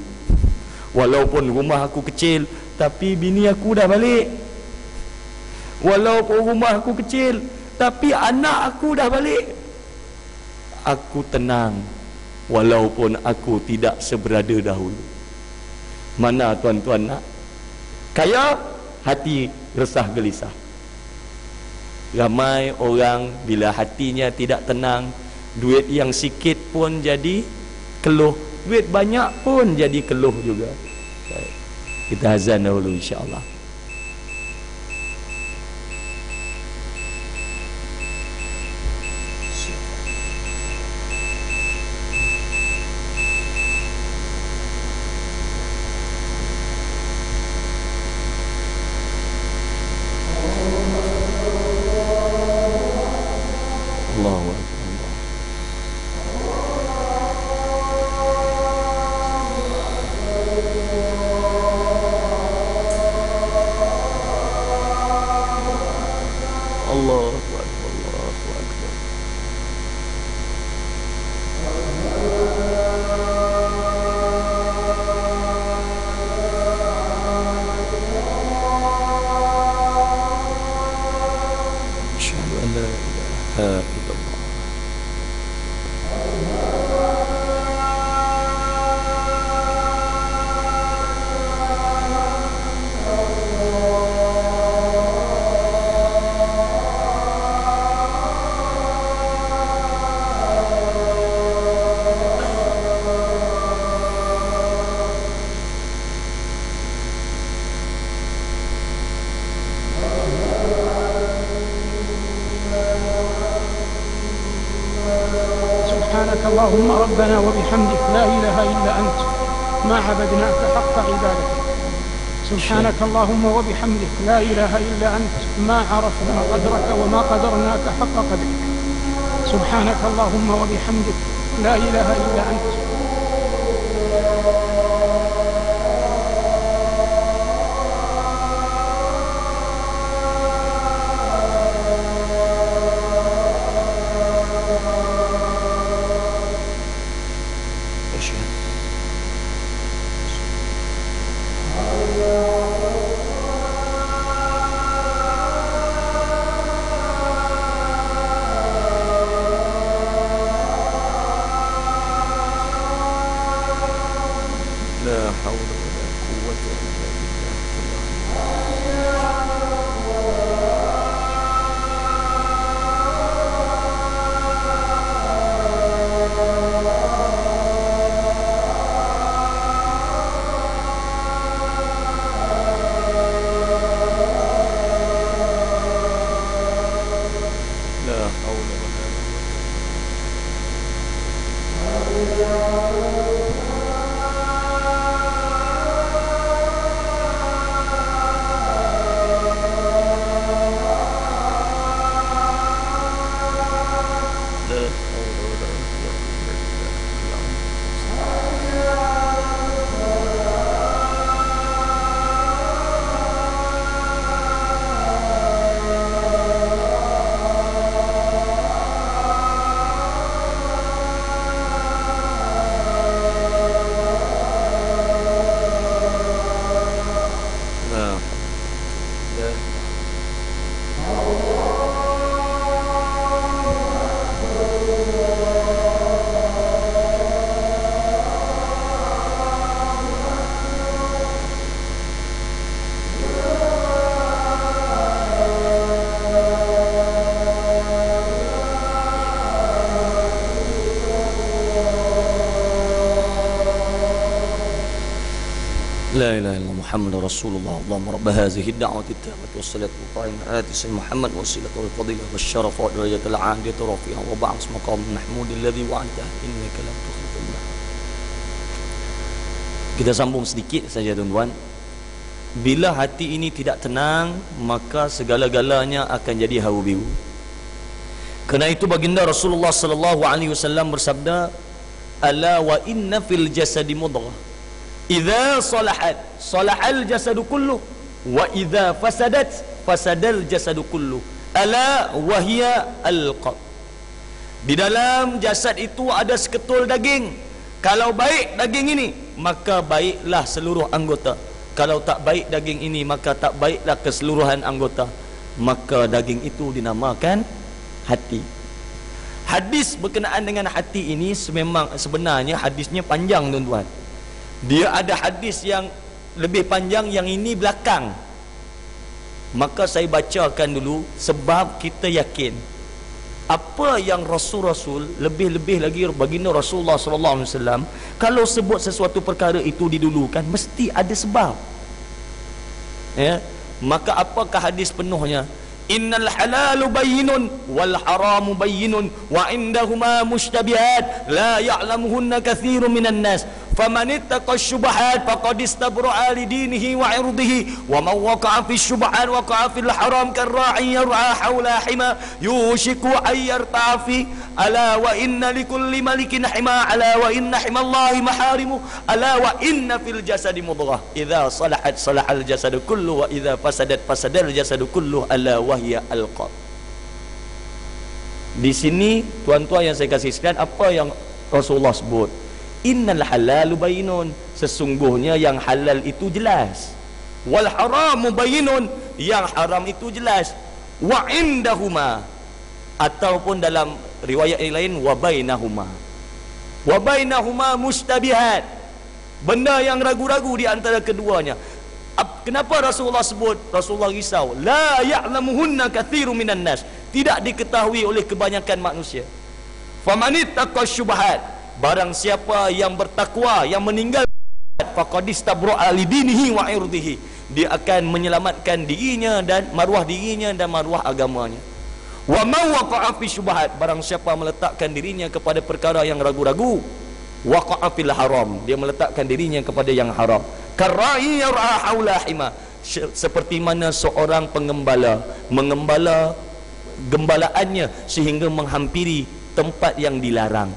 A: Walaupun rumah aku kecil, tapi bini aku dah balik. Walaupun rumah aku kecil, tapi anak aku dah balik. Aku tenang, walaupun aku tidak seberada dahulu. Mana tuan-tuan nak? Kaya, hati resah gelisah. Ramai orang bila hatinya tidak tenang, duit yang sikit pun jadi keluh, duit banyak pun jadi keluh juga. Baik. Kita azan dahulu insya-Allah. Allahu Akbar. Allahu Akbar. Allahu Akbar. Asyhadu an la ilaha illallah.
B: سبحانك اللهم ربنا وبحمدك لا إله إلا أنت ما عبدناك حق عبادتك. سبحانك اللهم وبحمدك لا إله إلا أنت ما عرفنا قدرك وما قدرناك حق قدرك. سبحانك اللهم وبحمدك لا إله إلا أنت.
A: لا إله إلا محمد رسول الله اللهم رب هذه الدعوة التامة والصلاة القائمة آت سيدنا محمد وسيلة والفضيلة والشرف والدرجة العالية رفيعا وبعث مقام محمود الذي وعدته إنك لا تخلف الميعاد. Kita sambung sedikit saja tuan-tuan. Bila hati ini tidak tenang, maka segala-galanya akan jadi hawa biru. Kerana itu baginda Rasulullah sallallahu alaihi wasallam bersabda, "Ala wa inna fil jasadi mudghah. Idza salahat, salahal jasadu kulluh, wa idza fasadat, fasadal jasadu kulluh. Ala wa hiya al-qalb." Di dalam jasad itu ada seketul daging. Kalau baik daging ini, maka baiklah seluruh anggota. Kalau tak baik daging ini, maka tak baiklah keseluruhan anggota. Maka daging itu dinamakan hati. Hadis berkenaan dengan hati ini sebenarnya hadisnya panjang tuan-tuan. Dia ada hadis yang lebih panjang, yang ini belakang. Maka saya bacakan dulu sebab kita yakin apa yang Rasul-Rasul, lebih-lebih lagi baginda Rasulullah sallallahu alaihi wasallam, kalau sebut sesuatu perkara itu didulukan, mesti ada sebab. Ya, maka apakah hadis penuhnya? Innal halalu bayyinun wal haramu bayyinun wa indahuma mushtabihat la ya'lamuhunna katsirun minan nas faman ittaqa syubhat faqad istabra'a li dinihi wa 'irdihi wa man waqa'a fi syubhat waqa'a fil haram karra'i yar'a hawla hima yushiku ay yarta'a fi ala wa inna likulli malikin hima ala wa inna himallahi maharimu ala wa inna fil jasadi mudghah idza salahat salahal jasadu kullu wa idza fasadat fasadal jasadu kullu ala wa hiya al-qalb. Di sini tuan-tuan yang saya kasih sekalian, apa yang Rasulullah sebut? Innal halalu bayyinun, sesungguhnya yang halal itu jelas. Wal haramu bayyinun, yang haram itu jelas. Wa indahuma, ataupun dalam riwayat yang lain wa bainahuma. Wa bainahuma mustabihat, benda yang ragu-ragu di antara keduanya. Kenapa Rasulullah sebut? Rasulullah risau, la ya'lamuhunna katsirun minan nas, tidak diketahui oleh kebanyakan manusia. Famanittaqa syubhat, barang siapa yang bertakwa, yang meninggal faqad istabra'a li dinihi wa 'irdihi, dia akan menyelamatkan dirinya dan maruah agamanya. Wa man waqa'a fi syubhat, barang siapa meletakkan dirinya kepada perkara yang ragu-ragu, waqa'a fil haram, dia meletakkan dirinya kepada yang haram. Karra'i yar'a haula hima, seperti mana seorang pengembala mengembala gembalaannya sehingga menghampiri tempat yang dilarang.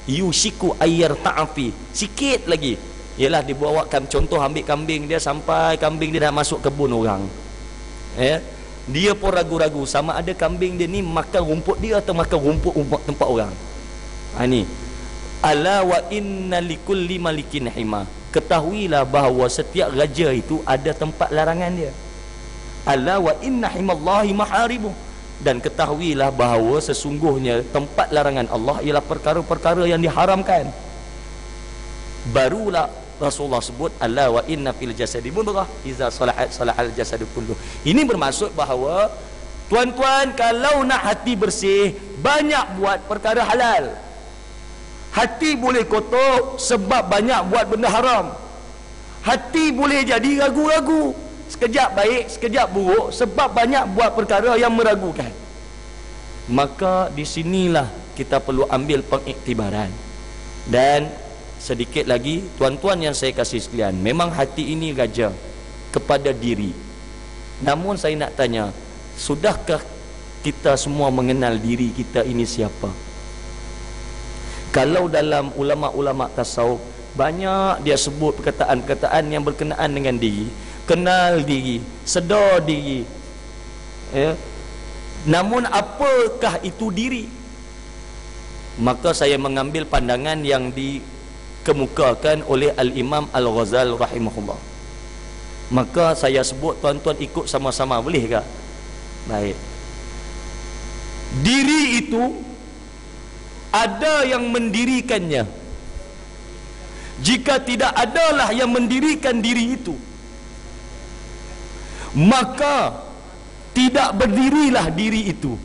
A: Yushiku ayyar ta'afi, sikit lagi, ialah dibawa contoh, ambil kambing dia, sampai kambing dia dah masuk kebun orang, ya, dia pun ragu-ragu sama ada kambing dia ni makan rumput dia atau makan rumput tempat orang. Ini ala wa inna likulli malikin hima, ketahuilah bahawa setiap raja itu ada tempat larangan dia. Ala wa inna himallahi maharibu, dan ketahuilah bahawa sesungguhnya tempat larangan Allah ialah perkara-perkara yang diharamkan. Barulah Rasulullah sebut ala wa inna fil jasadi mudghah idza salahat salahal jasadu kulluh. Ini bermaksud bahawa tuan-tuan, kalau nak hati bersih, banyak buat perkara halal. Hati boleh kotor sebab banyak buat benda haram. Hati boleh jadi ragu-ragu, sekejap baik, sekejap buruk, sebab banyak buat perkara yang meragukan. Maka di sinilah kita perlu ambil pengiktibaran. Dan sedikit lagi, tuan-tuan yang saya kasih sekalian, memang hati ini raja kepada diri. Namun saya nak tanya, sudahkah kita semua mengenal diri kita ini siapa? Kalau dalam ulama-ulama tasawuf, banyak dia sebut perkataan-perkataan yang berkenaan dengan diri. Kenal diri, sedar diri, ya. Namun apakah itu diri? Maka saya mengambil pandangan yang dikemukakan oleh Al-Imam Al-Ghazali rahimahullah. Maka saya sebut tuan-tuan ikut sama-sama, boleh ke? Baik. Diri itu ada yang mendirikannya. Jika tidak adalah yang mendirikan diri itu, maka tidak berdirilah diri itu.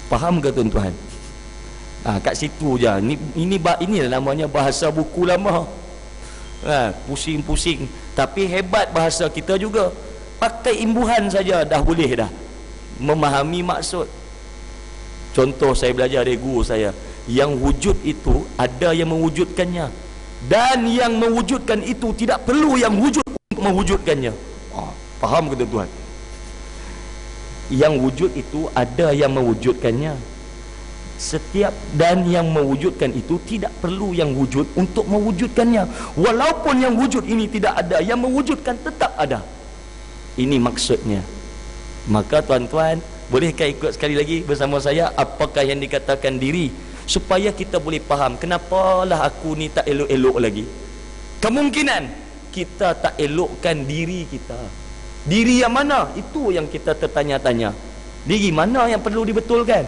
A: Faham ke tuan-tuan? Kat situ je. Ini namanya bahasa buku lama. Pusing-pusing. Tapi hebat bahasa kita juga. Pakai imbuhan saja dah boleh dah memahami maksud. Contoh saya belajar dari guru saya, yang wujud itu ada yang mewujudkannya, dan yang mewujudkan itu tidak perlu yang wujud untuk mewujudkannya. Faham ke tuan-tuan? Yang wujud itu ada yang mewujudkannya, dan yang mewujudkan itu tidak perlu yang wujud untuk mewujudkannya. Walaupun yang wujud ini tidak ada, yang mewujudkan tetap ada. Ini maksudnya. Maka tuan-tuan, bolehkah ikut sekali lagi bersama saya apakah yang dikatakan diri, supaya kita boleh faham kenapalah aku ni tak elok-elok lagi. Kemungkinan kita tak elokkan diri kita. Diri yang mana? Itu yang kita tertanya-tanya. Diri mana yang perlu dibetulkan?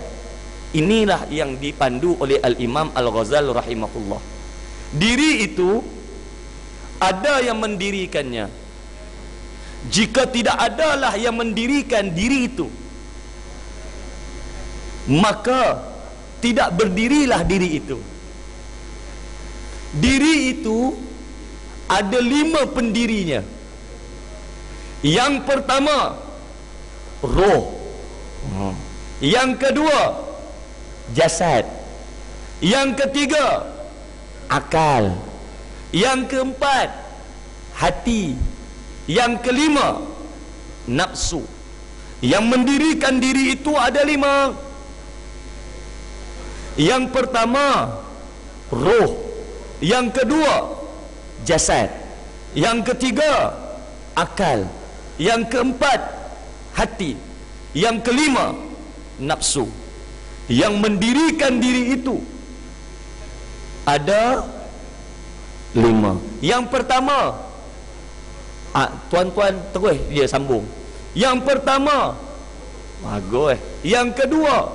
A: Inilah yang dipandu oleh Al-Imam Al-Ghazali rahimahullah. Diri itu ada yang mendirikannya. Jika tidak adalah yang mendirikan diri itu, maka tidak berdirilah diri itu. Diri itu ada 5 pendirinya. Yang pertama, roh. Yang kedua, jasad. Yang ketiga, akal. Yang keempat, hati. Yang kelima, nafsu. Yang mendirikan diri itu ada 5. Yang pertama, roh. Yang kedua, jasad. Yang ketiga, akal. Yang keempat, hati. Yang kelima, nafsu. Yang mendirikan diri itu ada 5. Yang pertama, tuan-tuan terus dia sambung. Yang pertama, bagus. Yang kedua,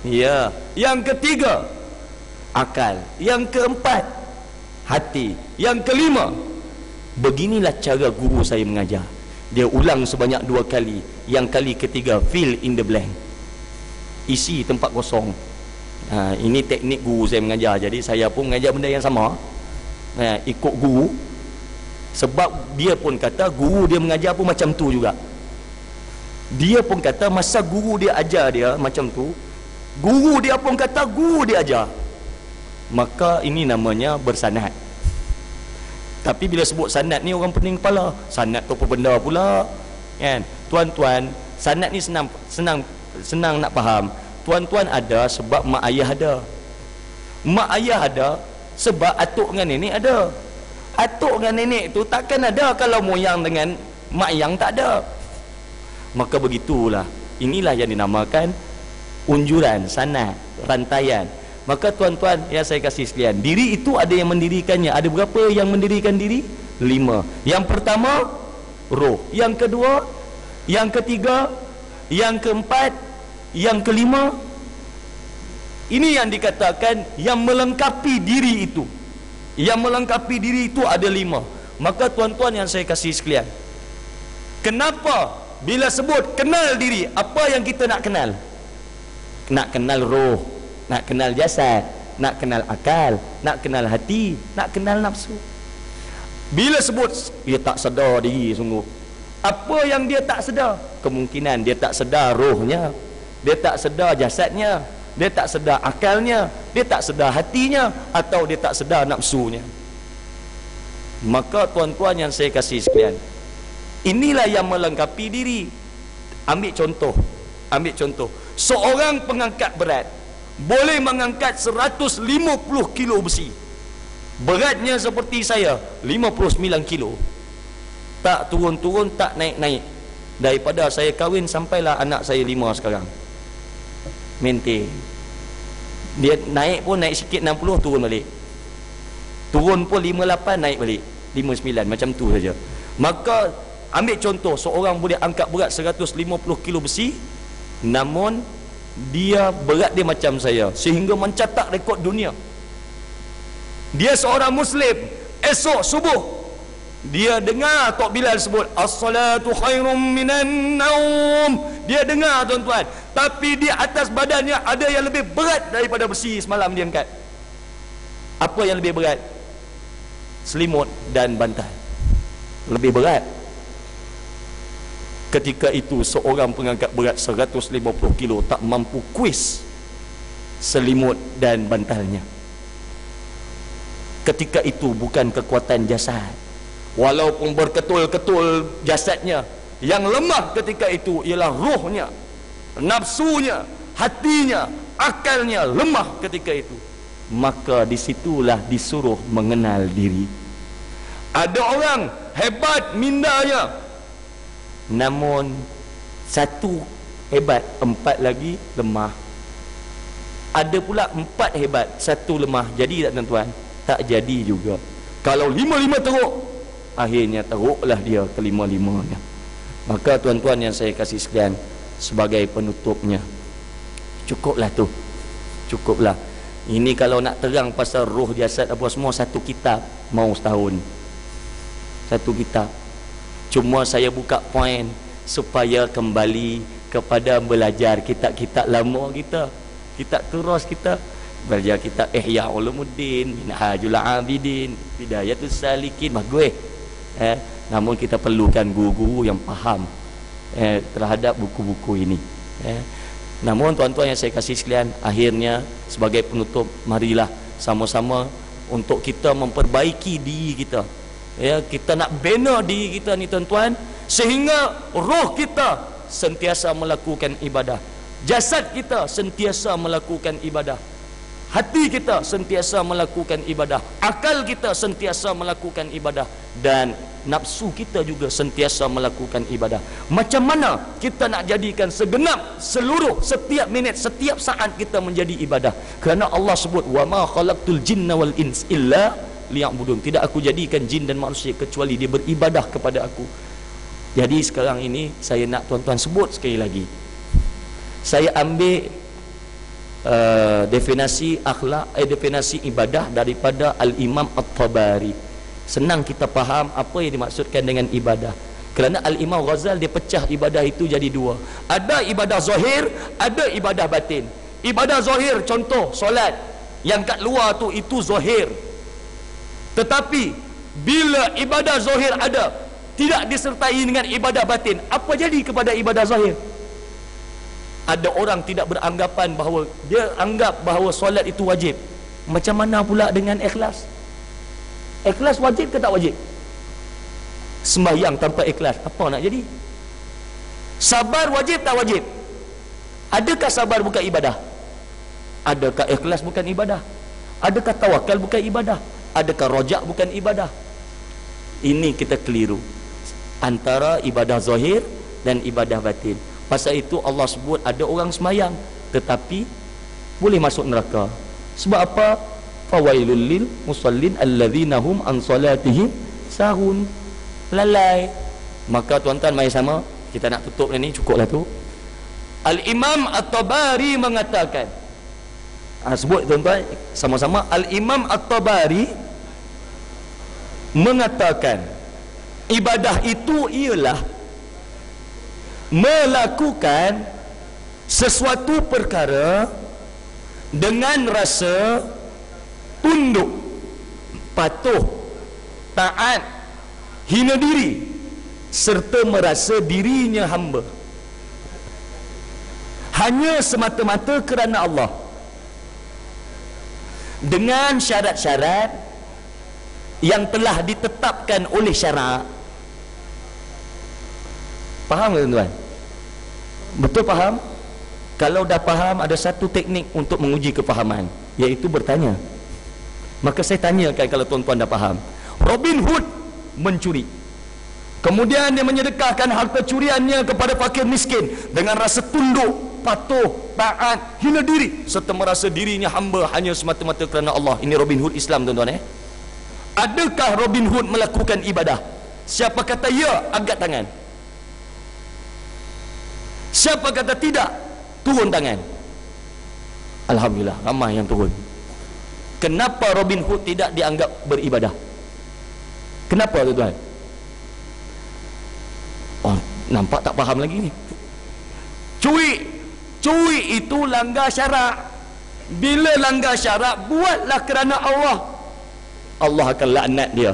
A: ya. Yang ketiga, akal. Yang keempat, hati. Yang kelima. Beginilah cara guru saya mengajar. Dia ulang sebanyak 2 kali. Yang kali ketiga, fill in the blank. Isi tempat kosong. Ini teknik guru saya mengajar. Jadi saya pun mengajar benda yang sama. Ikut guru. Sebab dia pun kata guru dia mengajar pun macam tu juga. Dia pun kata masa guru dia ajar dia macam tu, guru dia pun kata guru dia ajar. Maka ini namanya bersanad. Tapi bila sebut sanad ni orang pening kepala. Sanad tu apa benda pula? Kan? Tuan-tuan, sanad ni senang nak faham. Tuan-tuan ada sebab mak ayah ada. Mak ayah ada sebab atuk dengan nenek ada. Atuk dengan nenek tu takkan ada kalau moyang dengan mak yang tak ada. Maka begitulah. Inilah yang dinamakan unjuran, sanad, rantaian. Maka tuan-tuan yang saya kasih sekalian, diri itu ada yang mendirikannya. Ada berapa yang mendirikan diri? 5. Yang pertama, roh. Yang kedua, yang ketiga, yang keempat, yang kelima. Ini yang dikatakan yang melengkapi diri itu. Yang melengkapi diri itu ada 5. Maka tuan-tuan yang saya kasih sekalian, kenapa bila sebut kenal diri, apa yang kita nak kenal? Nak kenal roh, nak kenal jasad, nak kenal akal, nak kenal hati, nak kenal nafsu. Bila sebut dia tak sedar diri sungguh. Apa yang dia tak sedar? Kemungkinan dia tak sedar rohnya, dia tak sedar jasadnya, dia tak sedar akalnya, dia tak sedar hatinya, atau dia tak sedar nafsunya. Maka tuan-tuan yang saya kasih sekalian, inilah yang melengkapi diri. Ambil contoh. Seorang pengangkat berat boleh mengangkat 150 kilo besi. Beratnya seperti saya, 59 kilo. Tak turun-turun, tak naik-naik. Daripada saya kahwin sampailah anak saya 5 sekarang. Maintain. Dia naik pun naik sikit 60, turun balik. Turun pun 58, naik balik. 59 macam tu saja. Maka ambil contoh, seorang boleh angkat berat 150 kilo besi, namun dia berat dia macam saya, sehingga mencatat rekod dunia. Dia seorang Muslim, esok subuh dia dengar Tok Bilal sebut as-salatu khairum minan naum. Dia dengar tuan-tuan, tapi di atas badannya ada yang lebih berat daripada besi semalam dia angkat. Apa yang lebih berat? Selimut dan bantal. Lebih berat. Ketika itu seorang pengangkat berat 150 kilo tak mampu kuis selimut dan bantalnya. Ketika itu bukan kekuatan jasad, walaupun berketul-ketul jasadnya, yang lemah ketika itu ialah rohnya, nafsunya, hatinya, akalnya lemah ketika itu. Maka disitulah disuruh mengenal diri. Ada orang hebat mindanya, namun satu hebat, empat lagi lemah. Ada pula empat hebat, satu lemah. Jadi tak tuan-tuan? Tak jadi juga. Kalau lima-lima teruk, akhirnya teruklah dia kelima-limanya. Maka tuan-tuan yang saya kasih sekalian, sebagai penutupnya, cukuplah tu, cukuplah. Ini kalau nak terang pasal roh jasad apa semua, satu kitab mau setahun, satu kitab. Cuma saya buka poin supaya kembali kepada belajar kitab-kitab lama kita, kitab terus kita belajar kitab Ihya Ulumuddin, Minhajul Abidin, Bidayatus Salikin, bagus. Namun kita perlukan guru-guru yang faham terhadap buku-buku ini. Namun tuan-tuan yang saya kasih sekalian, akhirnya sebagai penutup, marilah sama-sama untuk kita memperbaiki diri kita. Kita nak bina diri kita ni tuan-tuan, sehingga roh kita sentiasa melakukan ibadah, jasad kita sentiasa melakukan ibadah, hati kita sentiasa melakukan ibadah, akal kita sentiasa melakukan ibadah, dan nafsu kita juga sentiasa melakukan ibadah. Macam mana kita nak jadikan segenap, seluruh, setiap minit, setiap saat kita menjadi ibadah? Kerana Allah sebut, wa ma khalaqtul jinna wal ins illa liya'budun. Tidak aku jadikan jin dan manusia kecuali dia beribadah kepada aku. Jadi sekarang ini saya nak tuan-tuan sebut sekali lagi. Saya ambil definisi akhlak, definisi ibadah daripada Al-Imam At-Tabari. Senang kita faham apa yang dimaksudkan dengan ibadah. Kerana Al-Imam Ghazal dia pecah ibadah itu jadi dua. Ada ibadah zahir, ada ibadah batin. Ibadah zahir contoh solat, yang kat luar tu itu zahir. Tetapi bila ibadah zahir ada, tidak disertai dengan ibadah batin, apa jadi kepada ibadah zahir? Ada orang tidak beranggapan bahawa, dia anggap bahawa solat itu wajib. Macam mana pula dengan ikhlas? Ikhlas wajib ke tak wajib? Sembahyang tanpa ikhlas, apa nak jadi? Sabar wajib tak wajib? Adakah sabar bukan ibadah? Adakah ikhlas bukan ibadah? Adakah tawakal bukan ibadah? Adakah rojak bukan ibadah? Ini kita keliru antara ibadah zahir dan ibadah batin. Pasal itu Allah sebut ada orang sembahyang tetapi boleh masuk neraka. Sebab apa? Fawailul lil musallin alladzina hum an salatihim sahun, lalai. Maka tuan-tuan mari sama kita nak tutup ni, cukuplah tu. Al-Imam At-Tabari mengatakan, sebut tuan-tuan sama-sama. Al-Imam At-Tabari mengatakan, ibadah itu ialah melakukan sesuatu perkara dengan rasa tunduk, patuh, taat, hina diri, serta merasa dirinya hamba hanya semata-mata kerana Allah, dengan syarat-syarat yang telah ditetapkan oleh syarak. Faham tak tuan-tuan? Betul faham? Kalau dah faham, ada satu teknik untuk menguji kefahaman, iaitu bertanya. Maka saya tanyakan kalau tuan-tuan dah faham. Robin Hood mencuri, kemudian dia menyedekahkan harta curiannya kepada fakir miskin dengan rasa tunduk, patuh, taat, hina diri, serta merasa dirinya hamba hanya semata-mata kerana Allah. Ini Robin Hood Islam tuan-tuan. Adakah Robin Hood melakukan ibadah? Siapa kata ya, angkat tangan. Siapa kata tidak, turun tangan. Alhamdulillah, ramai yang turun. Kenapa Robin Hood tidak dianggap beribadah? Kenapa tuan-tuan? Oh, nampak tak faham lagi ni. Curi itu langgar syarak. Bila langgar syarak, buatlah kerana Allah. Allah akan laknat dia.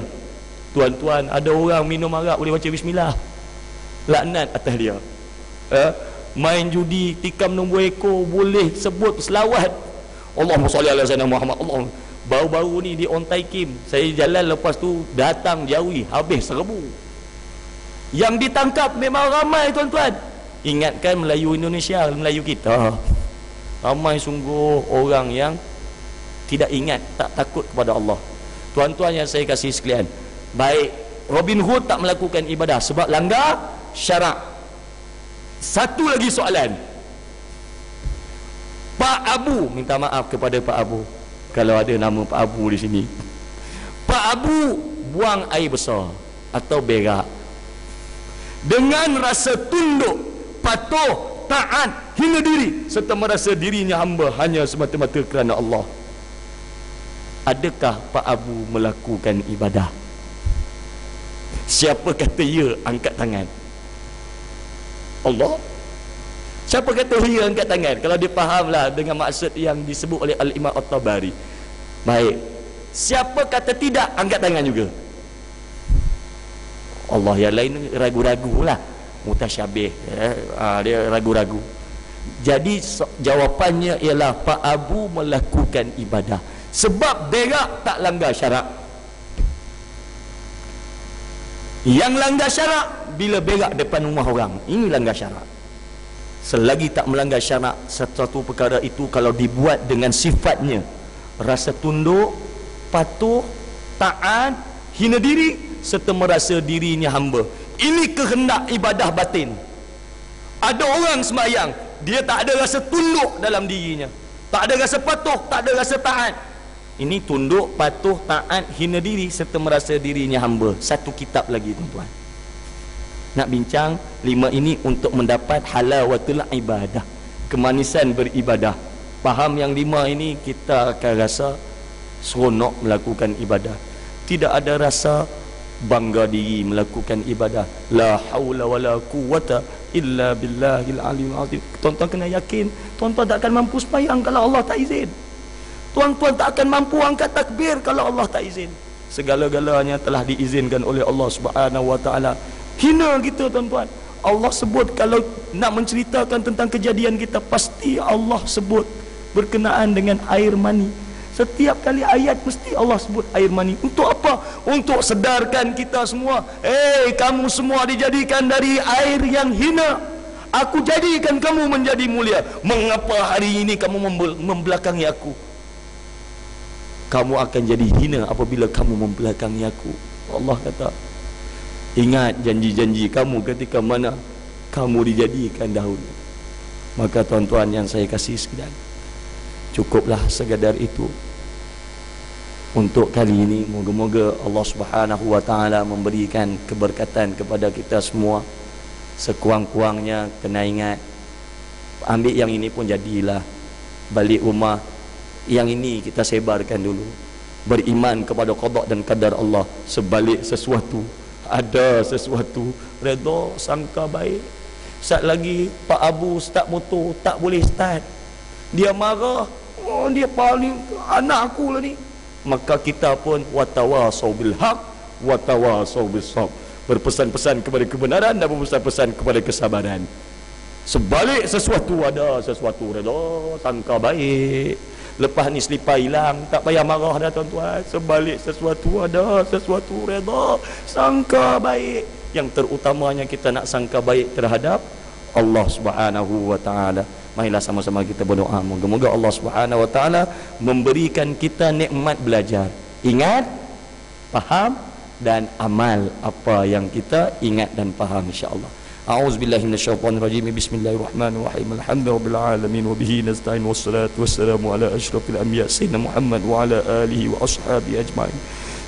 A: Tuan-tuan, ada orang minum arak boleh baca bismillah, laknat atas dia. Main judi, tikam nombor ekor, boleh sebut selawat Allahumma salli ala sayyidina Muhammad. Allah. Baru-baru ni di Ontai Kim, saya jalan, lepas tu datang jawi, habis 1000. Yang ditangkap memang ramai tuan-tuan. Ingatkan Melayu Indonesia, Melayu kita, ramai sungguh orang yang tidak ingat, tak takut kepada Allah. Tuan-tuan yang saya kasih sekalian, baik, Robin Hood tak melakukan ibadah sebab langgar syarak. Satu lagi soalan, Pak Abu, minta maaf kepada Pak Abu kalau ada nama Pak Abu di sini. Pak Abu buang air besar atau berak dengan rasa tunduk, patuh, taat, hina diri, serta merasa dirinya hamba hanya semata-mata kerana Allah. Adakah Pak Abu melakukan ibadah? Siapa kata ya, angkat tangan. Allah. Siapa kata ya, angkat tangan. Kalau dia fahamlah dengan maksud yang disebut oleh Al-Imam At-Tabari. Baik. Siapa kata tidak, angkat tangan juga. Allah, yang lain ragu-ragu lah, mutasyabih, dia ragu-ragu. Jadi jawapannya ialah Pak Abu melakukan ibadah sebab berak tak langgar syarak. Yang langgar syarak bila berak depan rumah orang, ini langgar syarak. Selagi tak melanggar syarak, satu perkara itu kalau dibuat dengan sifatnya, rasa tunduk, patuh, taat, hina diri, serta merasa dirinya hamba, ini kehendak ibadah batin. Ada orang sembahyang, dia tak ada rasa tunduk dalam dirinya, tak ada rasa patuh, tak ada rasa taat. Ini tunduk, patuh, taat, hina diri, serta merasa dirinya hamba. Satu kitab lagi tuan-tuan, nak bincang 5 ini untuk mendapat halawatul ibadah, kemanisan beribadah. Faham yang 5 ini, kita akan rasa seronok melakukan ibadah. Tidak ada rasa bangga diri melakukan ibadah. La haula wala quwwata illa billahil aliyil azim. Tuan-tuan kena yakin, tuan-tuan tak akan mampu sembahyang kalau Allah tak izin. Tuan-tuan tak akan mampu angkat takbir kalau Allah tak izin. Segala-galanya telah diizinkan oleh Allah Subhanahu wa taala. Hina kita tuan-tuan. Allah sebut, kalau nak menceritakan tentang kejadian kita, pasti Allah sebut berkenaan dengan air mani. Setiap kali ayat mesti Allah sebut air mani. Untuk apa? Untuk sedarkan kita semua. Kamu semua dijadikan dari air yang hina, aku jadikan kamu menjadi mulia. Mengapa hari ini kamu membelakangi aku? Kamu akan jadi hina apabila kamu membelakangi aku. Allah kata, ingat janji-janji kamu ketika mana kamu dijadikan dahulu. Maka tuan-tuan yang saya kasih sekalian, cukuplah sekadar itu untuk kali ini. Moga-moga Allah Subhanahu wa taala memberikan keberkatan kepada kita semua. Sekurang-kurangnya kena ingat, ambil yang ini pun jadilah, balik rumah yang ini kita sebarkan dulu. Beriman kepada qada dan qadar Allah. Sebalik sesuatu, ada sesuatu, redha, sangka baik. Sat lagi Pak Abu start motor tak boleh start, dia marah, dia paling anak aku lah ni. Maka kita pun watawasau bil haq watawasau bis sabr, berpesan-pesan kepada kebenaran dan berpesan-pesan kepada kesabaran. Sebalik sesuatu, ada sesuatu, redha, sangka baik. Lepas ni selipar hilang, tak payah marah dah tuan-tuan. Sebalik sesuatu, ada sesuatu, redha, sangka baik. Yang terutamanya kita nak sangka baik terhadap Allah Subhanahu wa taala. Marilah sama-sama kita berdoa, moga-moga Allah Subhanahu wa taala memberikan kita nikmat belajar, ingat, faham dan amal apa yang kita ingat dan faham, insya-Allah. A'udzubillahi minasyaitonirrajim. Bismillahirrahmanirrahim. Alhamdulillahirabbil alamin wa bihi nasta'in wassalatu wassalamu ala asyrafil anbiya sayyidina Muhammad wa ala alihi wa ashabihi ajmain.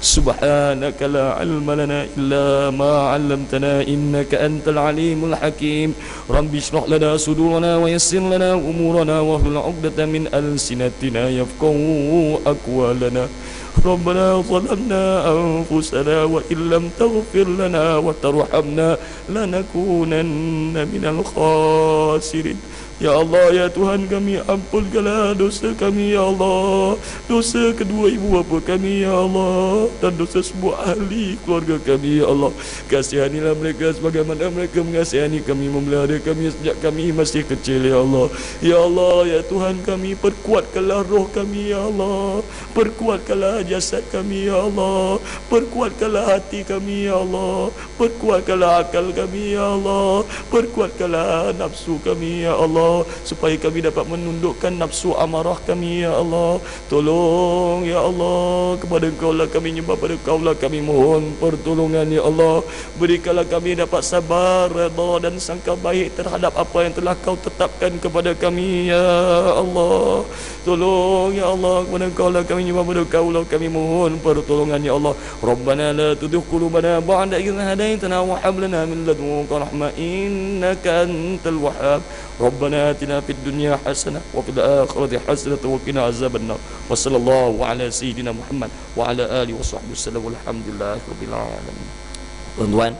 A: Subhanaka la ilma lana illa ma 'allamtana innaka antal alimul hakim. Rabbi shrah lana sudurana wa yassir lana umurana wa hlul 'uqdatam min alsinatina yafqahu aqwalana. Rabbana zalamna anfusana wa illam taghfir lana wa tarhamna lanakunanna minal khasirin. Ya Allah, ya Tuhan kami, ampunkanlah dosa kami ya Allah, dosa kedua ibu bapa kami ya Allah, dan dosa semua ahli keluarga kami ya Allah. Kasihanilah mereka sebagaimana mereka mengasihani kami, memelihara kami sejak kami masih kecil ya Allah. Ya Allah, ya Tuhan kami, perkuatkanlah roh kami ya Allah, perkuatkanlah jasad kami ya Allah, perkuatkanlah hati kami ya Allah, perkuatkanlah akal kami ya Allah, perkuatkanlah nafsu kami ya Allah, supaya kami dapat menundukkan nafsu amarah kami ya Allah. Tolong ya Allah, kepada Engkau lah kami nyembah, pada Engkau lah kami mohon pertolongan ya Allah. Berikanlah kami dapat sabar, redha dan sangka baik terhadap apa yang telah Kau tetapkan kepada kami ya Allah. Tolong ya Allah, kepada Engkau lah kami nyembah, pada Engkau lah kami mohon pertolongan ya Allah. Rabbana la tuzigh qulubana ba'da idh hadaitana wa hab lana min ladunka rahmah innaka antal wahhab. Rabbana atina fid dunya hasanah wa fil akhirati hasanah wa qina azabannar. Wa sallallahu ala sayyidina Muhammad wa ala alihi wa sahbihi wasallam. Walhamdulillahirabbil alamin. Tuan-tuan,